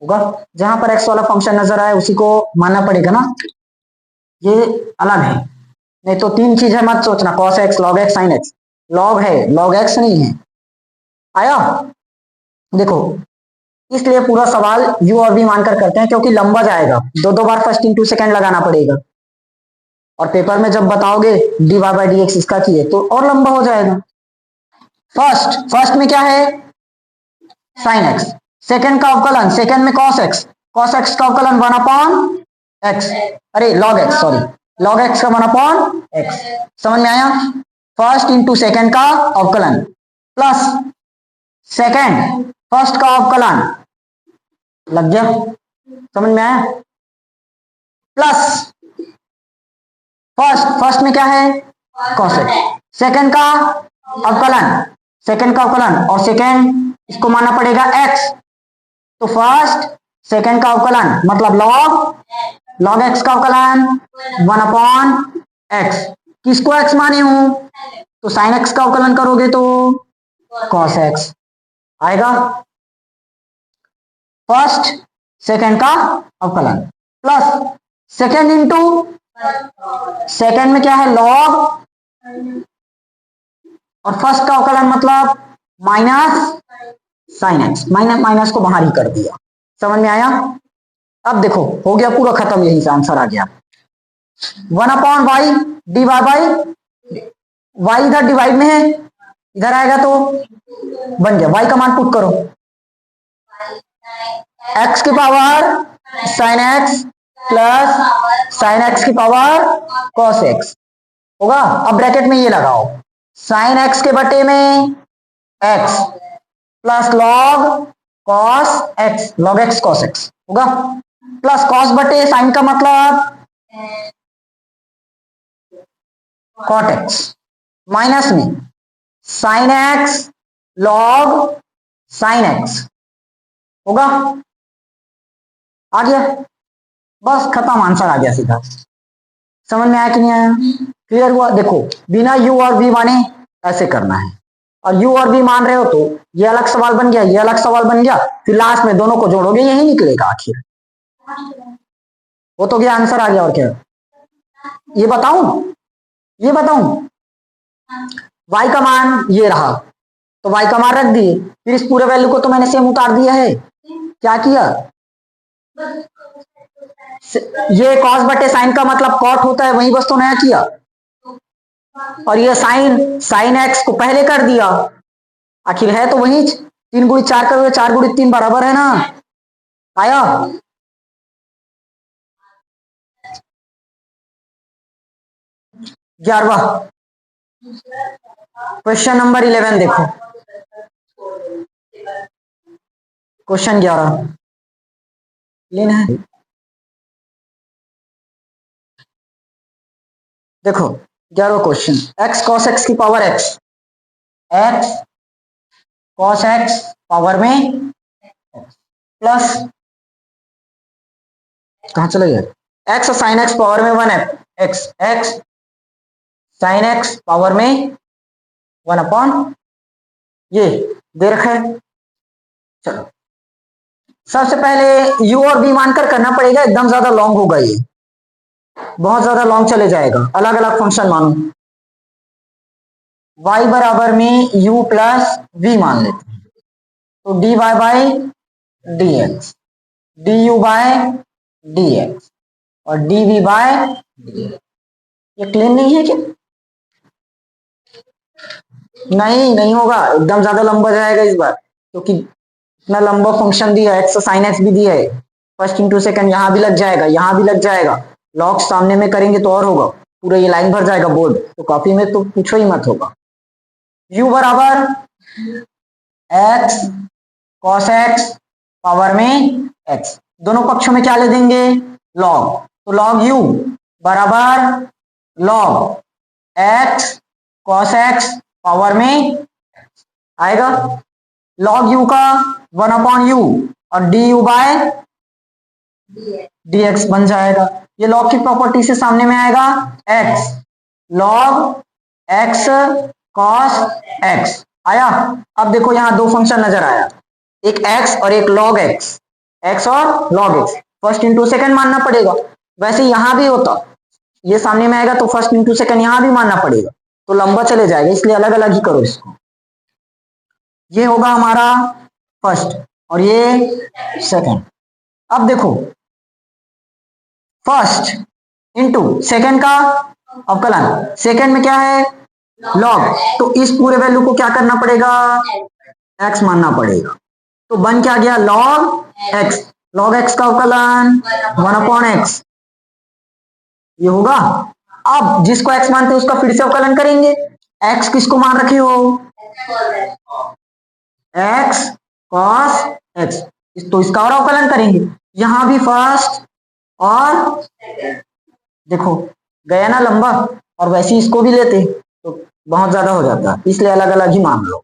होगा, जहां पर x वाला फंक्शन नजर आए उसी को मानना पड़ेगा ना, ये अलग है, नहीं तो 3 चीज है मत सोचना, cos x log x sin x, log है log x नहीं है, आया, देखो इसलिए पूरा सवाल u और v मानकर करते हैं क्योंकि लंबा जाएगा, 2 बार फर्स्ट इंटू सेकंड लगाना पड़ेगा, और पेपर में जब बताओगे dy बाई डी एक्स इसका किए तो और लंबा हो जाएगा, फर्स्ट में क्या है साइन x, सेकंड का अवकलन, सेकंड में cos x का अवकलन 1/x, अरे log x sorry, log x का 1/x, समझ में आया, फर्स्ट इंटू सेकंड का अवकलन प्लस सेकंड फर्स्ट का अवकलन, लग गया, समझ में आया, प्लस फर्स्ट में क्या है cos x, सेकंड का अवकलन और सेकंड इसको मानना पड़ेगा x, तो फर्स्ट सेकंड का अवकलन मतलब log x का अवकलन 1/x, किसको x माने हूं तो sin x का अवकलन करोगे तो cos x आएगा, फर्स्ट सेकंड का अवकलन प्लस सेकंड इंटू सेकंड में क्या है log, और फर्स्ट का अवकलन मतलब माइनस sin x, माइनस को बाहर ही कर दिया, समझ में आया, अब देखो हो गया पूरा खत्म, यही से आंसर आ गया 1/y dy y इधर डिवाइड में है, इधर आएगा तो बन गया y का मान पुट करो, x की power sin x plus sin x की पावर cos x होगा। अब ब्रैकेट में ये लगाओ sin x के बटे में x plus log x cos x होगा, प्लस cos बटे sin का मतलब cot x, माइनस में sin x log sin x होगा। आ गया, बस खत्म, आंसर आ गया सीधा। समझ में आया कि नहीं आया? क्लियर हुआ? देखो बिना u और v माने ऐसे करना है, और u और v मान रहे हो तो ये अलग सवाल बन गया, ये अलग सवाल बन गया, फिर लास्ट में दोनों को जोड़ोगे यही निकलेगा आखिर, वो तो गया आंसर आ गया। और क्या ये बताऊं, ये बताऊं y का मान ये रहा तो y का मान रख दिए, फिर इस पूरे वैल्यू को तो मैंने सेम उतार दिया है। क्या किया, ये cos बटे sin का मतलब cot होता है, वही बस तो नया किया, और ये sin x को पहले कर दिया, आखिर है तो वही 3 गुणित 4 करोगे 4 गुणित 3 बराबर है ना। आया? ग्यारहवा क्वेश्चन नंबर 11 देखो, क्वेश्चन 11 लेना है। देखो 11वां क्वेश्चन, x cos x की power x cos x power में प्लस कहां चले गए, x sin x पावर में 1 x sin x पावर में 1 अपॉन ये दे रखा है। चलो सबसे पहले u और v मानकर करना पड़ेगा, एकदम ज्यादा लॉन्ग होगा, ये बहुत ज्यादा लॉन्ग चले जाएगा। अलग अलग फंक्शन मानो, y बराबर में u प्लस v मान लेते हैं, तो dy by dx, du by dx और dv बाय dx। ये क्लीन नहीं है क्या? नहीं होगा, एकदम ज्यादा लंबा जाएगा इस बार, क्योंकि इतना लंबा फंक्शन दिया है, x sin x भी दिया है, फर्स्ट इंटू सेकंड यहाँ भी लग जाएगा, यहाँ भी लग जाएगा, लॉग सामने में करेंगे तो और होगा, पूरा ये लाइन भर जाएगा बोर्ड, तो कॉपी में तो पूछो ही मत होगा। u बराबर x cos x पावर में x, दोनों पक्षों में क्या ले देंगे लॉग, तो log u बराबर log x cos x power में आएगा, log u का 1 अपॉन u और du बाय dx बन जाएगा। ये log की प्रॉपर्टी से सामने में आएगा x log x cos x आया। अब देखो यहाँ दो फंक्शन नजर आया, एक x और एक log x और log x, first into second मानना पड़ेगा, वैसे यहां भी होता, ये सामने में आएगा तो फर्स्ट इंटू सेकंड यहां भी मानना पड़ेगा, तो लंबा चले जाएगा, इसलिए अलग अलग ही करो इसको। ये होगा हमारा फर्स्ट और ये सेकंड। अब देखो फर्स्ट इंटू सेकंड का अवकलन, सेकंड में क्या है लॉग, तो इस पूरे वैल्यू को क्या करना पड़ेगा x मानना पड़ेगा, तो बन क्या गया log x का अवकलन 1 अपॉन x, ये होगा। अब जिसको x मानते हैं उसका फिर से अवकलन करेंगे, x किसको मान रखे हो x cos x, तो इसका और अवकलन करेंगे, यहां भी फर्स्ट और देखो गया ना लंबा, और वैसे ही इसको भी लेते तो बहुत ज्यादा हो जाता, इसलिए अलग अलग ही मान लो।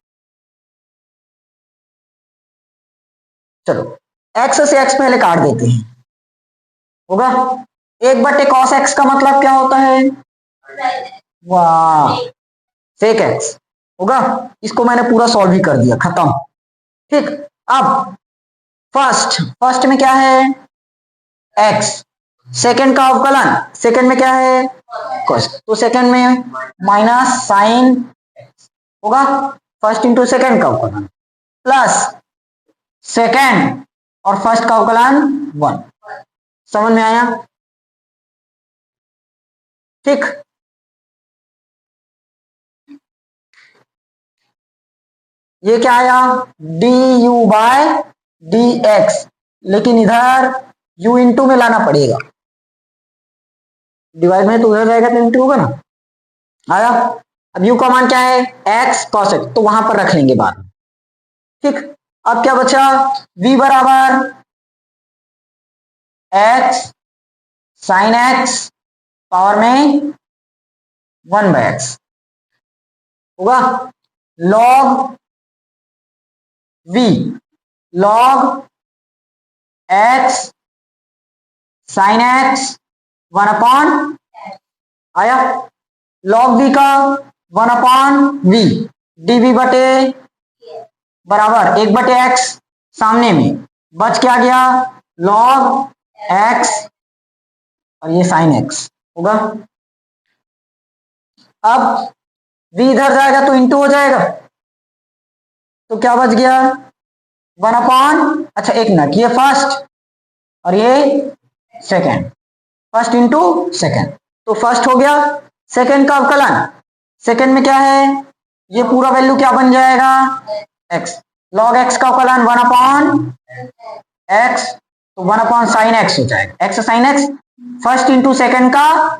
चलो x से x पहले काट देते हैं, होगा 1/cos x का मतलब क्या होता है वाह sec x होगा, इसको मैंने पूरा सॉल्व ही कर दिया, खत्म। ठीक, अब फर्स्ट में क्या है x, सेकंड का अवकलन, सेकंड में क्या है cos, तो सेकंड में माइनस साइन होगा, फर्स्ट इंटू सेकंड का अवकलन प्लस सेकंड और फर्स्ट का अवकलन 1, समझ में आया? ठीक, ये क्या आया d u by d x, लेकिन इधर u इंटू में लाना पड़ेगा, डिवाइड में तो उधर जाएगा तो इंटू होगा ना, आया? अब u का मान क्या है x cos x, तो वहां पर रख लेंगे बाद में। ठीक, अब क्या बचा v बराबर x साइन x पावर में 1/x होगा, log v log x sine x 1/, आया? log v का 1/v dv बटे बराबर 1/x, सामने में बच क्या गया log x और ये साइन x होगा। अब v इधर जाएगा तो इंटू हो जाएगा, तो क्या बच गया 1/, अच्छा एक मिनट, ये फर्स्ट और ये सेकेंड, फर्स्ट इंटू सेकेंड, तो फर्स्ट हो गया, सेकेंड का अवकलन, सेकेंड में क्या है ये पूरा वैल्यू क्या बन जाएगा x, log x का अवकलन 1/x, तो 1/sin x हो जाएगा, x sin x, first into second का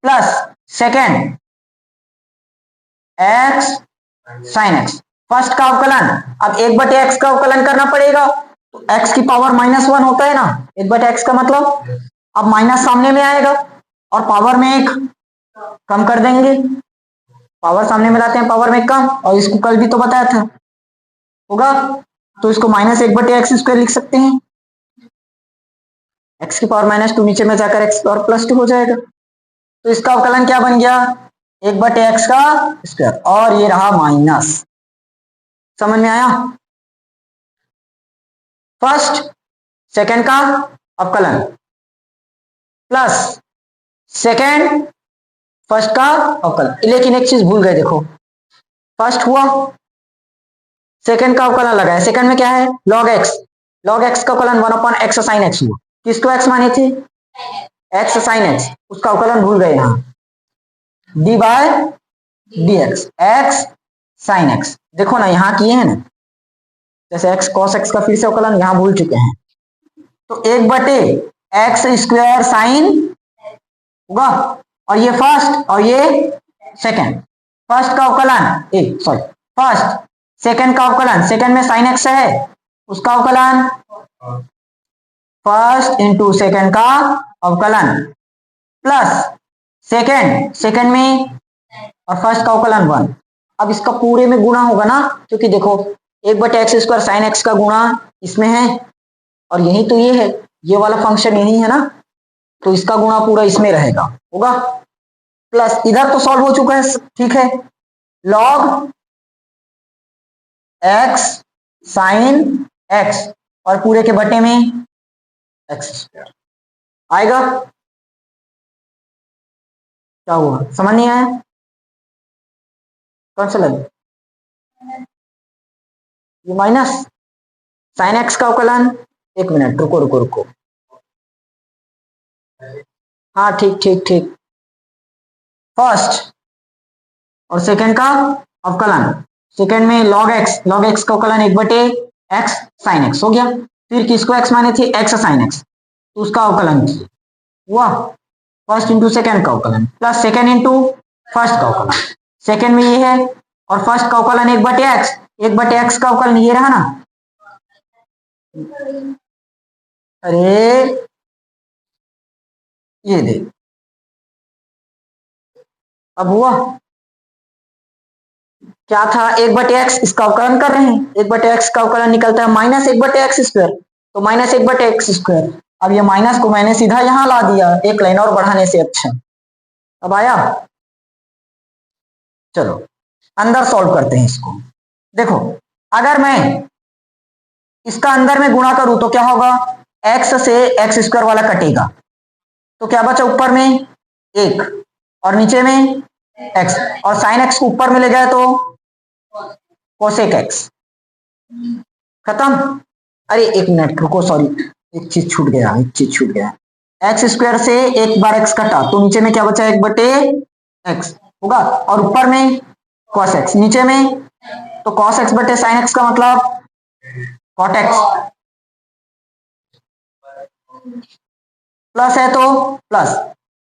plus second x sin x, first का अवकलन, अब 1/x का अवकलन करना पड़ेगा, तो x की पावर -1 होता है ना, 1/x का मतलब, अब माइनस सामने में आएगा और पावर में एक कम कर देंगे, पावर सामने में लाते हैं पावर में कम, और इसको कल भी तो बताया था होगा, तो इसको -1/x² लिख सकते हैं, x की पावर -2 नीचे में जाकर x पावर +2 हो जाएगा, तो इसका अवकलन क्या बन गया 1/x का स्क्वायर, और ये रहा माइनस, समझ में आया? फर्स्ट सेकेंड का अवकलन प्लस सेकेंड फर्स्ट का अवकलन, लेकिन एक चीज भूल गए, देखो फर्स्ट हुआ, सेकेंड का अवकलन लगा है, सेकेंड में क्या है log x, log x का अवकलन 1/x sin x हुआ, किसको x माने थे x sin x, उसका अवकलन भूल गए यहाँ d by dx x sin x, देखो ना यहाँ किए हैं ना, जैसे x cos x का फिर से अवकलन यहाँ भूल चुके हैं, तो 1/x² साइन होगा, और ये फर्स्ट और ये सेकंड, फर्स्ट का अवकलन सॉरी फर्स्ट सेकंड का अवकलन, सेकंड में sin x है, उसका अवकलन फर्स्ट इंटू सेकंड का अवकलन प्लस सेकंड, सेकंड में और फर्स्ट का अवकलन 1, अब इसका पूरे में गुणा होगा ना, क्योंकि देखो 1/x² sin x का गुणा इसमें है, और यही तो ये है, ये वाला फंक्शन यही है ना, तो इसका गुणा पूरा इसमें रहेगा होगा, प्लस इधर तो सॉल्व हो चुका है, ठीक है, log x sin x और पूरे के बटे में x² आएगा, क्या हुआ समझ नहीं आया, कौन सा लगे ये माइनस साइन एक्स का अवकलन, एक मिनट रुको रुको रुको, हाँ ठीक ठीक ठीक, फर्स्ट और सेकंड का अवकलन, सेकंड में log x का अवकलन 1/x sin x हो गया, फिर किसको x माने थे x sin x, तो उसका अवकलन हुआ, फर्स्ट इंटू सेकंड का अवकलन प्लस सेकंड इंटू फर्स्ट का अवकलन, सेकंड में ये है और फर्स्ट का अवकलन 1/x का अवकलन ये रहा ना, अरे ये दे, अब हुआ क्या था 1/x, इसका अवकलन कर रहे हैं, 1/x का अवकलन निकलता है -1/x², तो -1/x², अब ये माइनस को मैंने सीधा यहां ला दिया एक लाइन और बढ़ाने से, अच्छा अब आया, चलो अंदर सॉल्व करते हैं इसको, देखो अगर मैं इसका अंदर में गुणा करूं तो क्या होगा, x से x² वाला कटेगा, तो क्या बचा ऊपर में 1 और नीचे में x, और sin x को ऊपर में ले गए तो cosec x, खत्म, अरे एक मिनट रुको सॉरी, एक चीज छूट गया, एक चीज छूट गया। एक्स स्क्वायर से एक बार एक्स कटा तो नीचे में क्या बचा, 1/x होगा, और ऊपर में cos x, नीचे में तो cos x बटे sin x का मतलब cot x, प्लस है तो प्लस।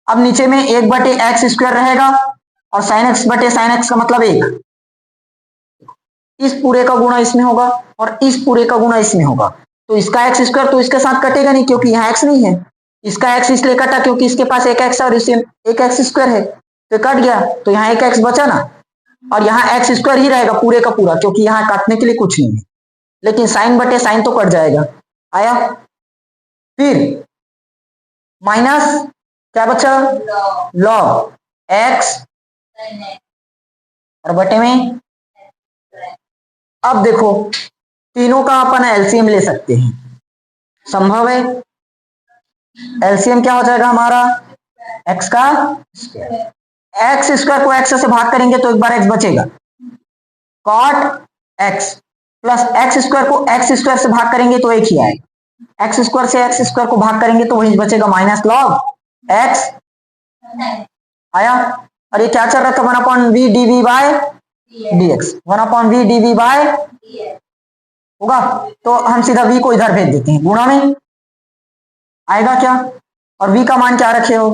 अब नीचे में 1/x स्क्वायर रहेगा और sin x बटे sin x का मतलब 1। इस पूरे का गुणा इसमें होगा और इस पूरे का गुणा इसमें होगा, तो इसका एक्स स्क्वायर तो इसके साथ कटेगा नहीं क्योंकि यहाँ एक्स नहीं है। इसका एक्स इसलिए कटा क्योंकि इसके पास एक एक्स और इसे एक एक्स स्क्वायर है, तो कट गया, तो यहाँ एक एक्स बचा ना, और यहाँ एक्स स्क्वायर ही रहेगा पूरे का पूरा क्योंकि यहाँ काटने के लिए कुछ नहीं है, लेकिन साइन बटे साइन तो कट जाएगा। आया, फिर माइनस क्या बचा, लॉग एक्स और बटे में। अब देखो तीनों का अपन एलसीएम ले सकते हैं, संभव है। एलसीएम क्या हो जाएगा हमारा, एक्स का स्क्वायर, एक्स स्क्वायर को एक्स से भाग करेंगे तो एक बार एक्स बचेगा, cot x plus x square को एक्स स्क्वायर से भाग करेंगे तो एक ही आएगा, एक्स स्क्वायर से एक्स स्क्वायर को भाग करेंगे तो वही बचेगा माइनस लॉग एक्स। आया, और ये क्या चल रहा था, 1/v dv by dx, 1/v dv by होगा, तो हम सीधा v को इधर भेज देते हैं, गुणा में आएगा क्या, और v का मान क्या रखे हो,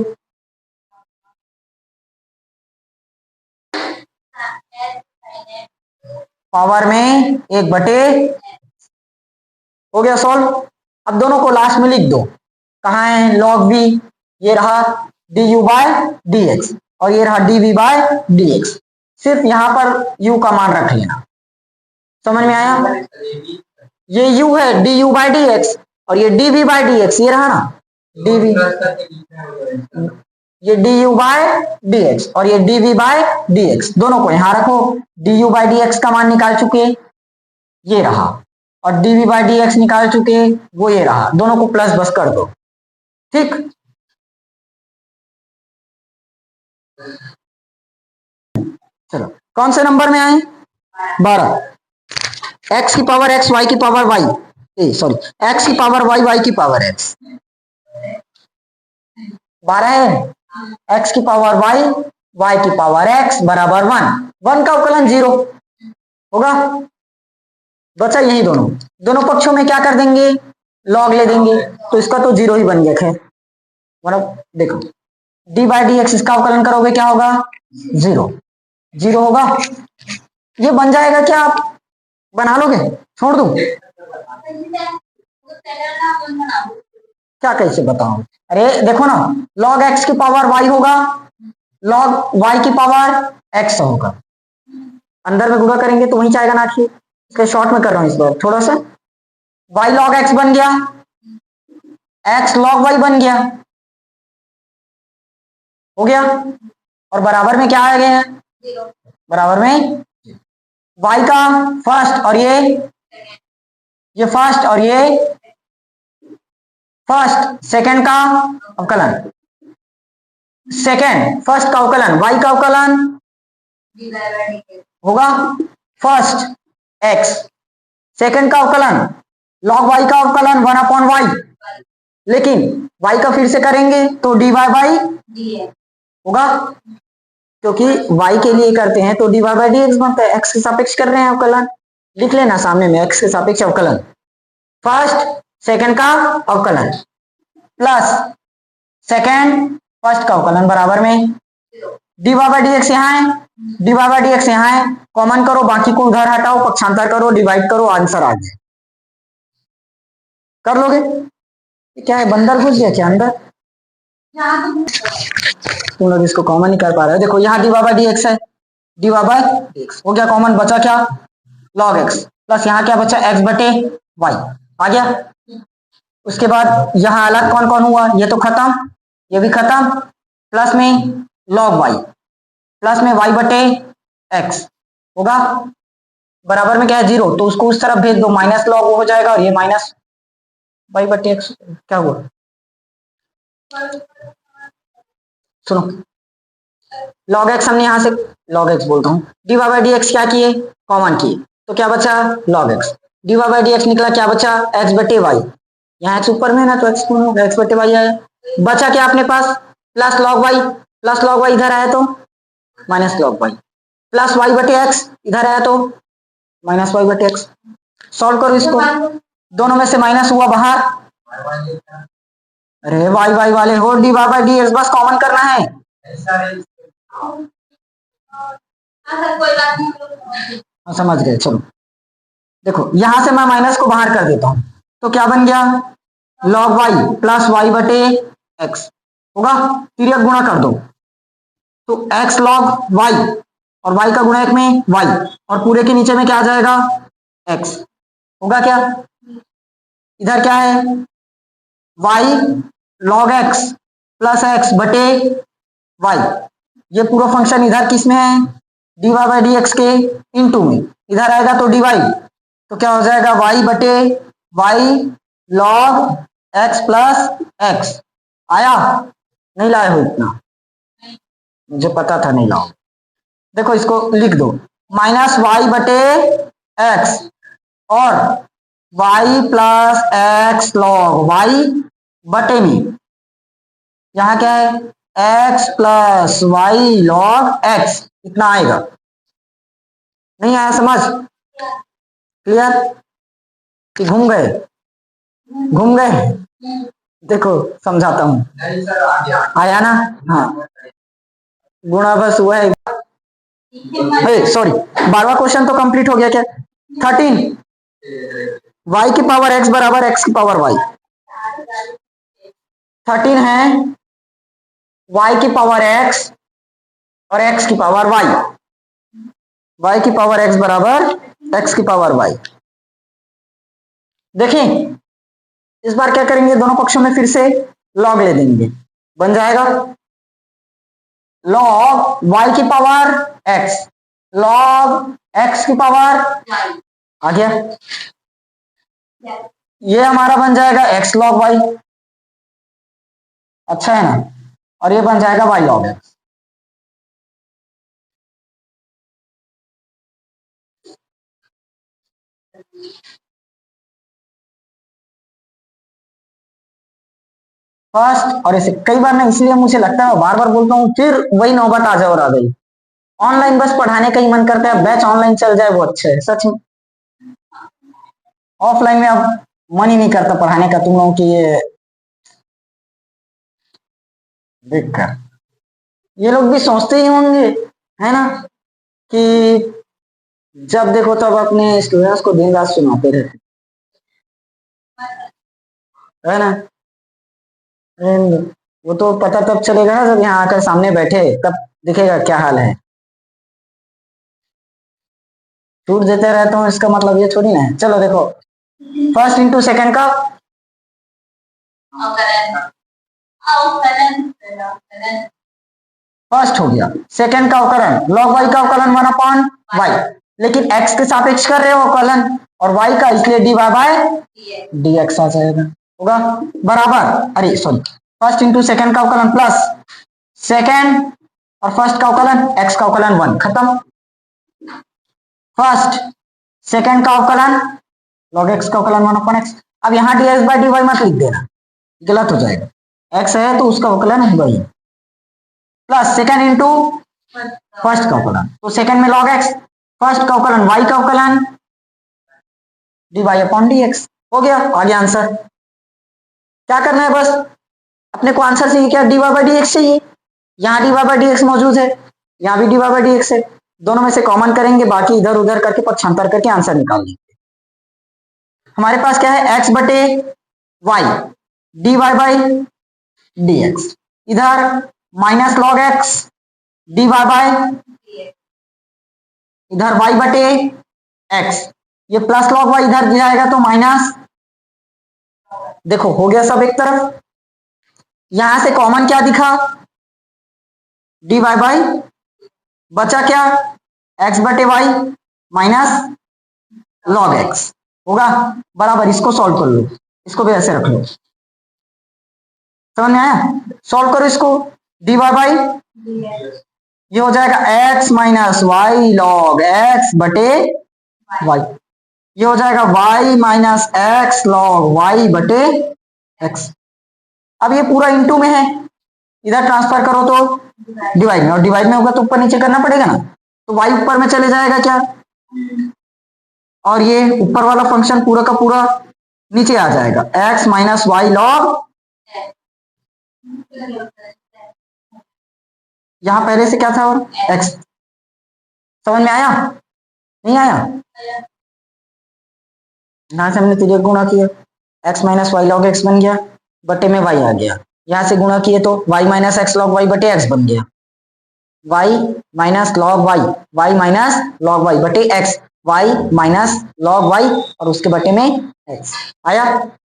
पावर में 1/, हो गया सॉल्व। अब दोनों को लास्ट में लिख दो, कहाँ है लॉग v, ये रहा du बाय dx और ये रहा dv बाय dx, सिर्फ यहां पर u का मान रख लेना, समझ में आया। ये u है du बाय dx और ये dv बाय dx, ये रहा ना dv, ये du बाय dx और ये dv बाय dx, दोनों को यहां रखो। du बाय dx का मान निकाल चुके, ये रहा, और dv बाय dx निकाल चुके, वो ये रहा, दोनों को प्लस बस कर दो, ठीक। चलो कौन से नंबर में आए, 12, x की पावर x, y की पावर y, सॉरी x की पावर y, y की पावर x, 12 है, x की पावर y, y की पावर x बराबर 1 का अवकलन 0 होगा, बचा यही दोनों, दोनों पक्षों में क्या कर देंगे, लॉग ले देंगे, तो इसका तो 0 ही बन गया। खैर मतलब देखो d बाई डी एक्स, इसका अवकलन करोगे क्या होगा, 0 होगा, ये बन जाएगा क्या, आप बना लोगे, छोड़ दूं, क्या कैसे बताऊं, अरे देखो ना, log x की पावर y होगा, log y की पावर x होगा, अंदर में गुणा करेंगे तो वहीं जाएगा ना, इसलिए शॉर्ट में कर रहा हूं इस बार थोड़ा सा, y log x बन गया, x log y बन गया, हो गया, और बराबर में क्या आ गया है, बराबर में y का फर्स्ट और ये फर्स्ट और ये फर्स्ट सेकंड का अवकलन, सेकंड फर्स्ट का अवकलन, y का अवकलन होगा फर्स्ट x, सेकंड का अवकलन log y का अवकलन 1/y, लेकिन y का फिर से करेंगे तो dy बाई होगा, क्योंकि y के लिए करते हैं तो dy बाई dx बनता है, x के सापेक्ष कर रहे हैं अवकलन, लिख लेना सामने में x के सापेक्ष अवकलन, फर्स्ट सेकंड का अवकलन प्लस सेकंड फर्स्ट का अवकलन बराबर में dy बाई dx यहाँ है, dy बाई dx यहाँ है, कॉमन करो, बाकी को उधर हटाओ, पक्षांतर करो, डिवाइड करो, आंसर आ जाए, कर लोगे। क्या है, बंदर घुस गया क्या अंदर, तुम लोग इसको कॉमन नहीं कर पा रहे हो, देखो यहाँ dy बाई dx है, dy बाई dx हो गया कॉमन, बचा क्या log x, प्लस यहाँ क्या बचा x बटे y आ गया, उसके बाद यहाँ अलग कौन कौन हुआ, ये तो खत्म, ये भी खत्म, प्लस में log y, प्लस में y बटे x होगा, बराबर में क्या है 0, तो उसको उस तरफ भेज दो, माइनस log हो जाएगा, और ये माइनस y बटे x, क्या हुआ सुनो, log x हमने यहां से log x बोलता हूं, dy बाई dx क्या किए, कॉमन किए, तो क्या बचा log x, dy by dx निकला, क्या बचा x बटे y, यहाँ एक्स ऊपर में ना तो एक्स एक्स बटे वाई आया। बचा क्या अपने पास? Plus log y. Plus log y इधर आया तो minus log y. Plus y बटे एक्स इधर आया तो माइनस वाई बटे एक्स। सॉल्व करो इसको, दोनों में से माइनस हुआ बाहर। अरे वाई वाई वाले हो, d y by d x बस कॉमन करना है। समझ गए, चलो देखो यहां से मैं माइनस को बाहर कर देता हूं तो क्या बन गया? लॉग वाई प्लस वाई बटे एक्स होगा। तिर्यक गुणा कर दो तो एक्स लॉग वाई और वाई का गुणा एक में वाई और पूरे के नीचे में क्या आ जाएगा? एक्स होगा क्या? इधर क्या है? Y log x plus x बटे वाई। ये पूरा फंक्शन इधर किस में है? D y by d x के इनटू में। इधर आएगा तो डी वाई, तो क्या हो जाएगा? वाई बटे y log x plus x. आया? नहीं लाए हो इतना, मुझे पता था नहीं लाओ। देखो इसको लिख दो, माइनस वाई बटे एक्स और y plus x log y बटे में यहाँ क्या है? X plus y log x. इतना आएगा। नहीं आया समझ? क्लियर? कि घूम गए? घूम गए? देखो समझाता हूं। आया ना? हाँ, गुणा बस हुआ है। सॉरी, 12वां क्वेश्चन तो कंप्लीट हो गया क्या? 13 y की पावर x बराबर x की पावर y। 13 है y की पावर x और x की पावर y। y की पावर x बराबर x की पावर y। देखें इस बार क्या करेंगे, दोनों पक्षों में फिर से लॉग ले देंगे। बन जाएगा लॉग y की पावर x लॉग x की पावर आ गया। ये हमारा बन जाएगा x लॉग y। अच्छा है ना? और ये बन जाएगा y लॉग x। फर्स्ट और ऐसे कई बार ना, इसलिए मुझे लगता है बार बार बोलता हूँ, फिर वही नौबत आ जाए और आ गई। ऑनलाइन बस पढ़ाने का ही मन करता है, बैच ऑनलाइन चल जाए वो अच्छा है सच में। ऑफलाइन में अब मन ही नहीं करता पढ़ाने का तुम लोगों की। ये देखकर ये लोग भी सोचते ही होंगे है ना कि जब देखो तब अपने स्टूडेंट्स को दिन रात सुनाते रहते है ना। वो तो पता तब चलेगा ना जब यहाँ आकर सामने बैठे, तब दिखेगा क्या हाल है। छूट देते रहता हूँ इसका मतलब ये थोड़ी ना है। चलो देखो, फर्स्ट इंटू सेकेंड का फर्स्ट हो गया, सेकेंड का अवकलन लॉग वाई का अवकलन 1/वाई, लेकिन एक्स के सापेक्ष कर रहे हो अवकलन और वाई का, इसलिए d y by d x आ जाएगा। होगा बराबर, अरे सॉरी, फर्स्ट इंटू सेकेंड का अवकलन प्लस सेकेंड और फर्स्ट का अवकलन एक्स का अवकलन 1, खत्म। फर्स्ट सेकेंड का अवकलन लॉग एक्स का अवकलन 1/x। अब यहाँ d x by d y मत लिख देना, गलत हो जाएगा। एक्स है तो उसका अवकलन है वही, प्लस सेकेंड इंटू फर्स्ट का अवकलन, तो सेकेंड में लॉग एक्स, फर्स्ट का अवकलन वाई का अवकलन d y upon d x. हो गया, आ गया आंसर। क्या करना है बस, अपने को आंसर चाहिए क्या? D y by d x चाहिए। यहाँ d y by d x मौजूद है, यहाँ भी d y by d x है, दोनों में से कॉमन करेंगे, बाकी इधर उधर करके पक्षांतर करके आंसर निकाल लेंगे। हमारे पास क्या है? एक्स बटे y d y by d x, इधर minus log x d y by, इधर वाई बटे एक्स, ये प्लस लॉग वाई इधर जाएगा तो माइनस। देखो हो गया सब एक तरफ। यहां से कॉमन क्या दिखा? डी वाई बाई, बचा क्या? एक्स बटे वाई माइनस लॉग एक्स। होगा बराबर, इसको सॉल्व कर लो, इसको भी ऐसे रख लो। समझ में आया? सॉल्व करो इसको, डी वाई बाई ये हो जाएगा x minus y log x बटे वाई। ये हो जाएगा y minus x log y बटे एक्स। अब ये पूरा इंटू में है, इधर ट्रांसफर करो तो डिवाइड में, और डिवाइड में होगा तो ऊपर नीचे करना पड़ेगा ना, तो y ऊपर में चले जाएगा क्या, और ये ऊपर वाला फंक्शन पूरा का पूरा नीचे आ जाएगा, x माइनस वाई लॉग। यहां पहले से क्या था और x। समझ में आया नहीं आया? यहां से हमने तुझे गुणा किया, x minus y log x बन गया, बटे में y आ गया। यहां से गुणा किए तो y minus x log y बटे x बन गया, y minus log y, y minus log y बटे x, y minus log y और उसके बटे में x आया।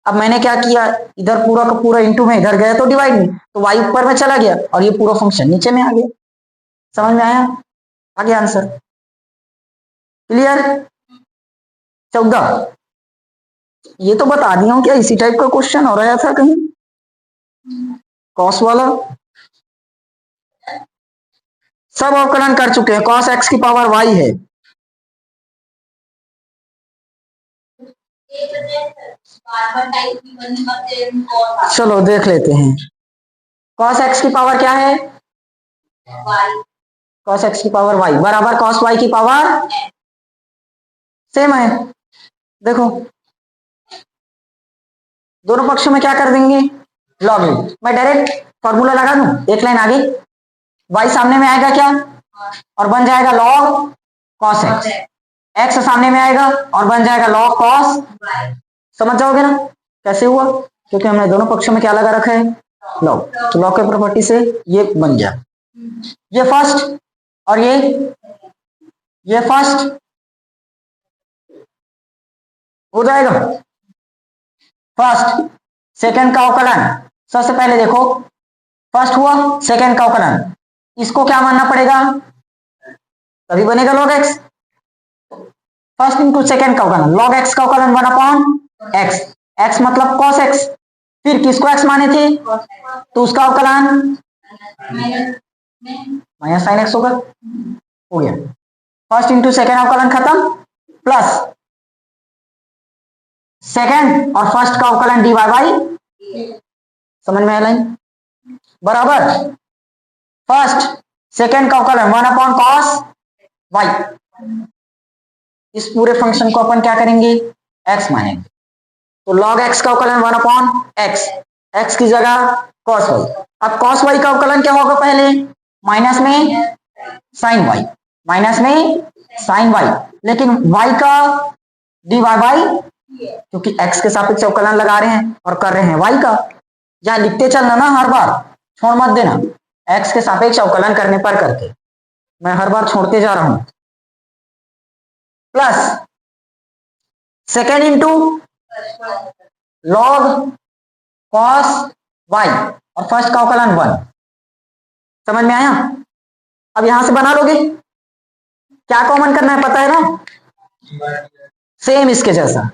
अब मैंने क्या किया, इधर पूरा का पूरा इंटू में, इधर गया तो डिवाइड में, तो y ऊपर में चला गया और ये पूरा फंक्शन नीचे में आ गया। समझ में आया? आ गया आंसर? क्लियर? 14। ये तो बता दिया हूं, क्या इसी टाइप का क्वेश्चन हो रहा था कहीं कॉस वाला? सब अवकलन कर चुके हैं, कॉस एक्स की पावर वाई है। चलो देख लेते हैं, कॉस एक्स की पावर क्या है, कॉस एक्स की पावर वाई बराबर कॉस वाई की पावर सेम है। देखो दोनों पक्षों में क्या कर देंगे, लॉग इन। मैं डायरेक्ट फॉर्मूला लगा दूं, एक लाइन आगे, वाई सामने में आएगा क्या और बन जाएगा लॉग कॉस एक्स, एक्स सामने में आएगा और बन जाएगा लॉग कॉस। समझ जाओगे ना कैसे हुआ, क्योंकि हमने दोनों पक्षों में क्या लगा रखा है, लॉग। तो लॉग के प्रॉपर्टी से ये बन गया, ये फर्स्ट और ये फर्स्ट हो जाएगा। फर्स्ट सेकंड का अवकलन, सबसे पहले देखो फर्स्ट हुआ, सेकंड का अवकलन, इसको क्या मानना पड़ेगा, तभी बनेगा log x. First into second का अवकलन, लॉग एक्स का अवकलन 1 एक्स, एक्स मतलब कॉस एक्स, फिर किसको एक्स माने थे तो उसका अवकलन माइनस साइन एक्स होगा, हो गया। फर्स्ट इंटू सेकंड अवकलन खत्म, प्लस सेकंड और फर्स्ट का अवकलन डी वाई बाई, समझ में आया लाइन, बराबर फर्स्ट सेकंड का अवकलन 1 कॉस वाई। इस पूरे फंक्शन को अपन क्या करेंगे, एक्स मानेंगे, तो लॉग एक्स का अवकलन 1 एक्स, एक्स की जगह कॉस वाई। अब कॉस वाई का अवकलन क्या होगा, पहले माइनस में साइन वाई, माइनस में साइन वाई, लेकिन वाई का डी वाई बाई, क्योंकि एक्स के सापेक्ष अवकलन लगा रहे हैं और कर रहे हैं वाई का। यहां लिखते चलना ना, हर बार छोड़ मत देना, एक्स के सापेक्ष अवकलन करने पर करके मैं हर बार छोड़ते जा रहा हूं। Plus second into log cos y और फर्स्ट का अवकलन 1। समझ में आया? अब यहां से बना लोगे, क्या कॉमन करना है पता है ना, सेम इसके जैसा,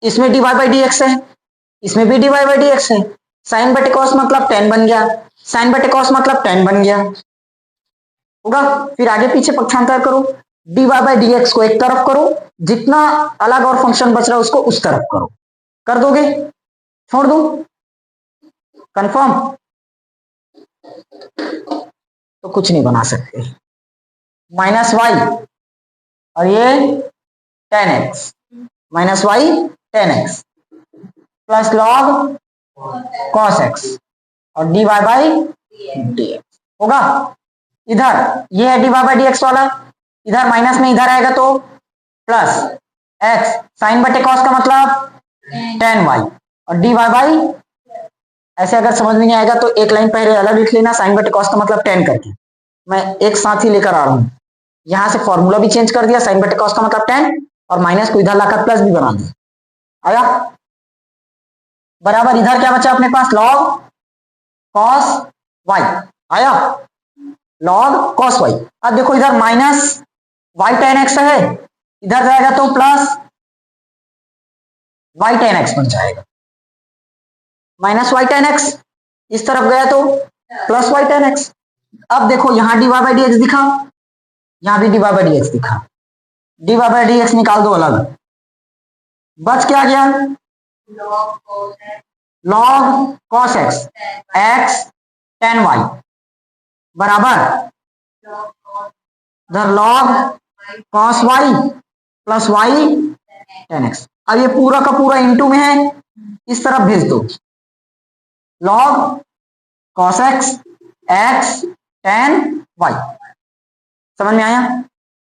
इसमें d y by d x है, इसमें भी d y by d x है, साइन बटे कॉस मतलब tan बन गया, साइन बटे कॉस मतलब tan बन गया होगा। फिर आगे पीछे पक्षांतर करो, d y by d x को एक तरफ करो, जितना अलग और फंक्शन बच रहा है उसको उस तरफ करो, कर दोगे, छोड़ दो, कंफर्म, तो कुछ नहीं बना सकते, माइनस वाई और ये tan x, minus y tan x plus log cos x और d y by d x होगा। इधर ये है d y by d x वाला, इधर माइनस में इधर आएगा तो प्लस एक्स, साइन बटे कॉस का मतलब tan y और डी वाई बाई, ऐसे अगर समझ में नहीं आएगा तो एक लाइन पहले अलग लिख लेना, साइन बटे कॉस का मतलब tan करके, मैं एक साथ ही लेकर आ रहा हूं, यहां से फॉर्मूला भी चेंज कर दिया, साइन बटे कॉस का मतलब tan और माइनस को इधर लाकर प्लस भी बना दिया, आया बराबर। इधर क्या बचा अपने पास, लॉग कॉस वाई आया, लॉग कॉस वाई। अब देखो इधर माइनस वाई tan x है, इधर जाएगा तो प्लस वाई tan x बन जाएगा, माइनस वाई tan x, इस तरफ गया तो प्लस वाई tan x। अब देखो यहां d y by d x दिखा, यहां भी d y by d x दिखा, d y by d x निकाल दो अलग, बच क्या गया, log cos x, x tan y बराबर इधर log cos y plus y tan x. अब ये पूरा का पूरा इनटू में है, इस तरफ भेज दो, log cos x, x tan y. समझ में आया?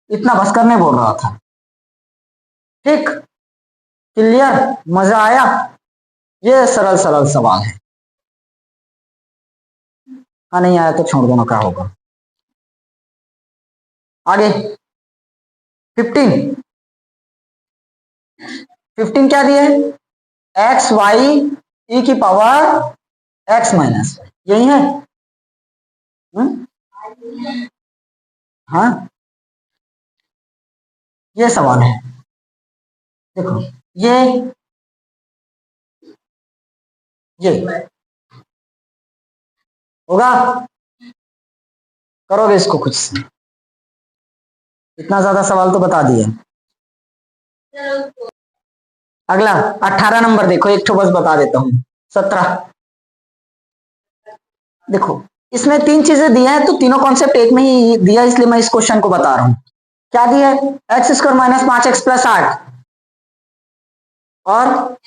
इतना बस करने बोल रहा था। ठीक, क्लियर, मजा आया? ये सरल सरल सवाल है। हाँ नहीं आया तो छोड़ देना, क्या होगा। आगे 15 क्या दिए, एक्स वाई ई की पावर एक्स माइनस, यही है। हाँ ये सवाल है, देखो ये होगा, करोगे इसको खुद से, इतना ज्यादा सवाल तो बता दिए। अगला 18 नंबर देखो, एक तो बस बता देता हूं, 17 देखो, इसमें 3 चीजें दिया है तो तीनों कॉन्सेप्ट एक में ही दिया, इसलिए मैं इस क्वेश्चन को बता रहा हूं। क्या दिया है, x square minus 5x plus 8 और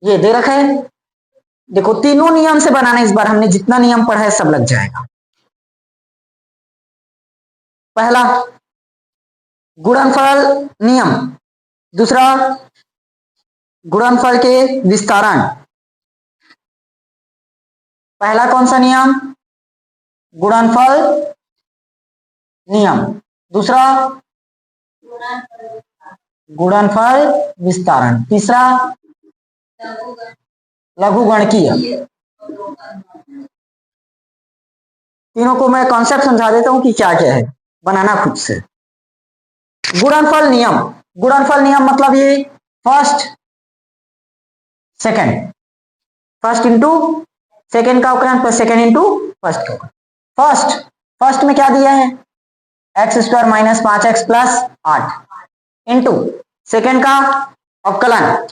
ये दे रखा है। देखो तीनों नियम से बनाना, इस बार हमने जितना नियम पढ़ा है सब लग जाएगा। पहला गुणनफल नियम, दूसरा गुणनफल के विस्तारण। पहला कौन सा नियम, गुणनफल नियम, दूसरा गुणनफल विस्तारण, तीसरा लघुगणकीय। तीनों को मैं कॉन्सेप्ट समझा देता हूं कि क्या क्या है, बनाना खुद से। गुणनफल नियम, गुणनफल नियम मतलब ये first second, first into second का अवकलन प्लस सेकंड इंटू फर्स्ट का। फर्स्ट में क्या दिया है, x square minus 5x plus 8 into second का अवकलन,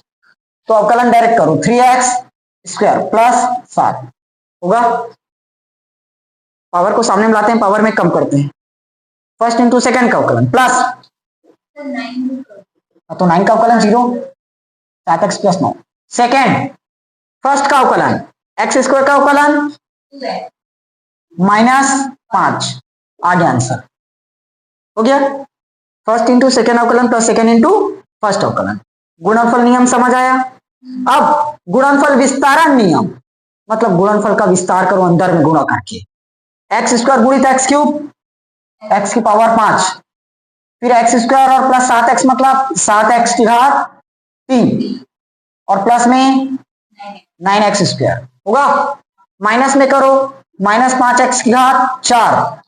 तो अवकलन डायरेक्ट करो 3x स्क्वायर प्लस 7 होगा। पावर को सामने में लाते हैं, पावर में कम करते हैं, फर्स्ट इंटू सेकेंड का अवकलन प्लस तो 9 का अवकलन 0, 7x प्लस 9। सेकेंड फर्स्ट का अवकलन एक्स स्क्वायर का अवकलन माइनस 5, आगे आंसर हो गया। फर्स्ट इंटू सेकेंड अवकलन प्लस सेकेंड इंटू फर्स्ट अवकलन। गुणनफल नियम समझ आया। अब गुणनफल विस्तारण नियम, मतलब गुणनफल का विस्तार करो अंदर में गुणा करके, एक्स स्क्वायर गुणित एक्स क्यूब, एक्स की पावर 5, फिर एक्स स्क्वायर और प्लस 7x मतलब 7x की घात 3 और प्लस में 9x स्क्वायर होगा। माइनस में करो, माइनस 5x की घात 4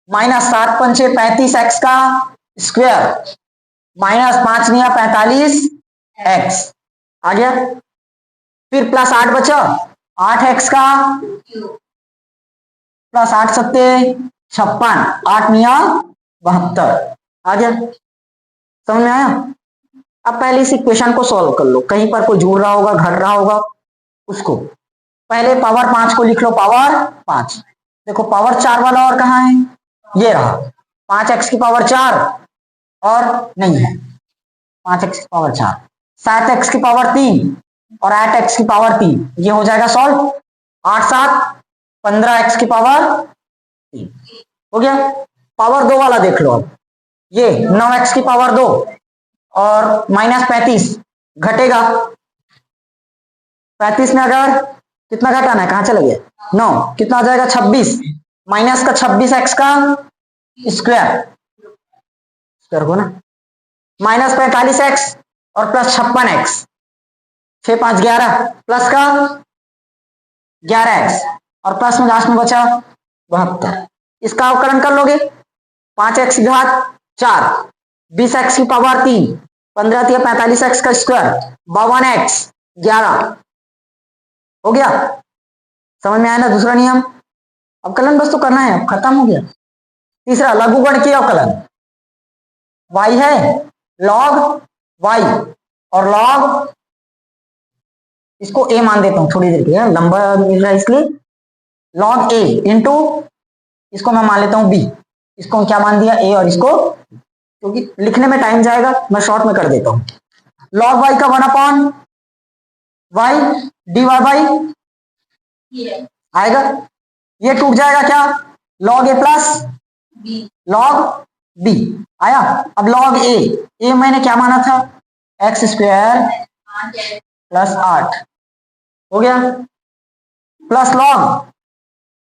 माइनस 7 पंचे 35x का स्क्वायर माइनस 5 निया 45x आ गया। फिर प्लस 8 बचा, 8x का प्लस 8 सत्ते 56, 8 निया 72 आ गया। समझ में आया? अब पहले इस इक्वेशन को सॉल्व कर लो, कहीं पर कोई जुड़ रहा होगा घट रहा होगा उसको। पहले पावर 5 को लिख लो, पावर 5। देखो पावर 4 वाला और कहाँ है, ये रहा 5x की पावर 4 और नहीं है 5x की पावर 4, 7x की पावर 3 और 8x की पावर 3, ये हो जाएगा सॉल्व। 8 7 15x की पावर 3 हो गया। पावर 2 वाला देख लो, अब ये 9x की पावर 2 और माइनस 35 घटेगा। 35 में अगर कितना घटाना है, कहां चले गए 9, कितना आ जाएगा 26 माइनस का 26x का स्क्वायर हो ना, माइनस 45x और प्लस 56x, 6 5 11 प्लस का 11x और प्लस में लास्ट में बचा 72। इसका अवकलन कर लोगे, 5x की घात 4, 20x की पावर 3, 15 या 45x का स्क्वायर 52x 11 हो गया। समझ में आया ना दूसरा नियम। अवकलन बस तो करना है, अब खत्म हो गया। तीसरा लघुगणकीय अवकलन, y है log y और log, इसको a मान देता हूं थोड़ी देर के, लंबा मिल रहा है इसलिए, log a इंटू, इसको मैं मान लेता हूं b, इसको क्या मान दिया a, और इसको क्योंकि लिखने में टाइम जाएगा मैं शॉर्ट में कर देता हूं, log y का 1/y dy बाई आएगा, ये टूट जाएगा क्या, log a plus log b आया। अब log a मैंने क्या माना था, x स्क्वायर प्लस 8 हो गया, plus log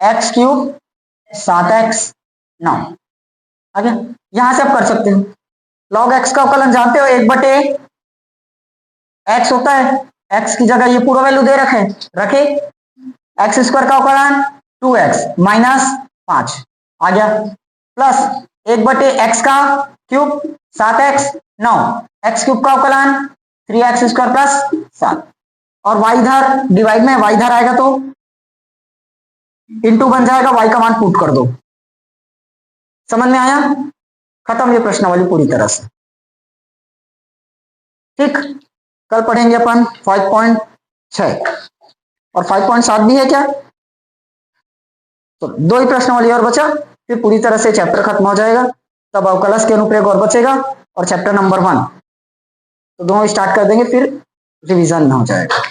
x cube 7x 9 आ गया। यहां से आप कर सकते हो, log x का अवकलन जानते हो, 1/x होता है, x की जगह ये पूरा वैल्यू दे रखे x स्क्वायर का अवकलन 2x माइनस 5 आ गया, प्लस 1/x का क्यूब 7x 9, x क्यूब का अवकलन 3x स्क्वायर प्लस 7, और y इधर डिवाइड में y इधर आएगा तो इंटू बन जाएगा, y का मान पुट कर दो। समझ में आया, खत्म ये प्रश्नावली पूरी तरह से। ठीक, कल पढ़ेंगे अपन 5.6 और 5.7 भी है क्या, तो 2 ही प्रश्नावली और बचा, फिर पूरी तरह से चैप्टर खत्म हो जाएगा, तब अवकलज के अनुप्रयोग और बचेगा और चैप्टर नंबर 1, तो दोनों स्टार्ट कर देंगे, फिर रिवीजन हो जाएगा।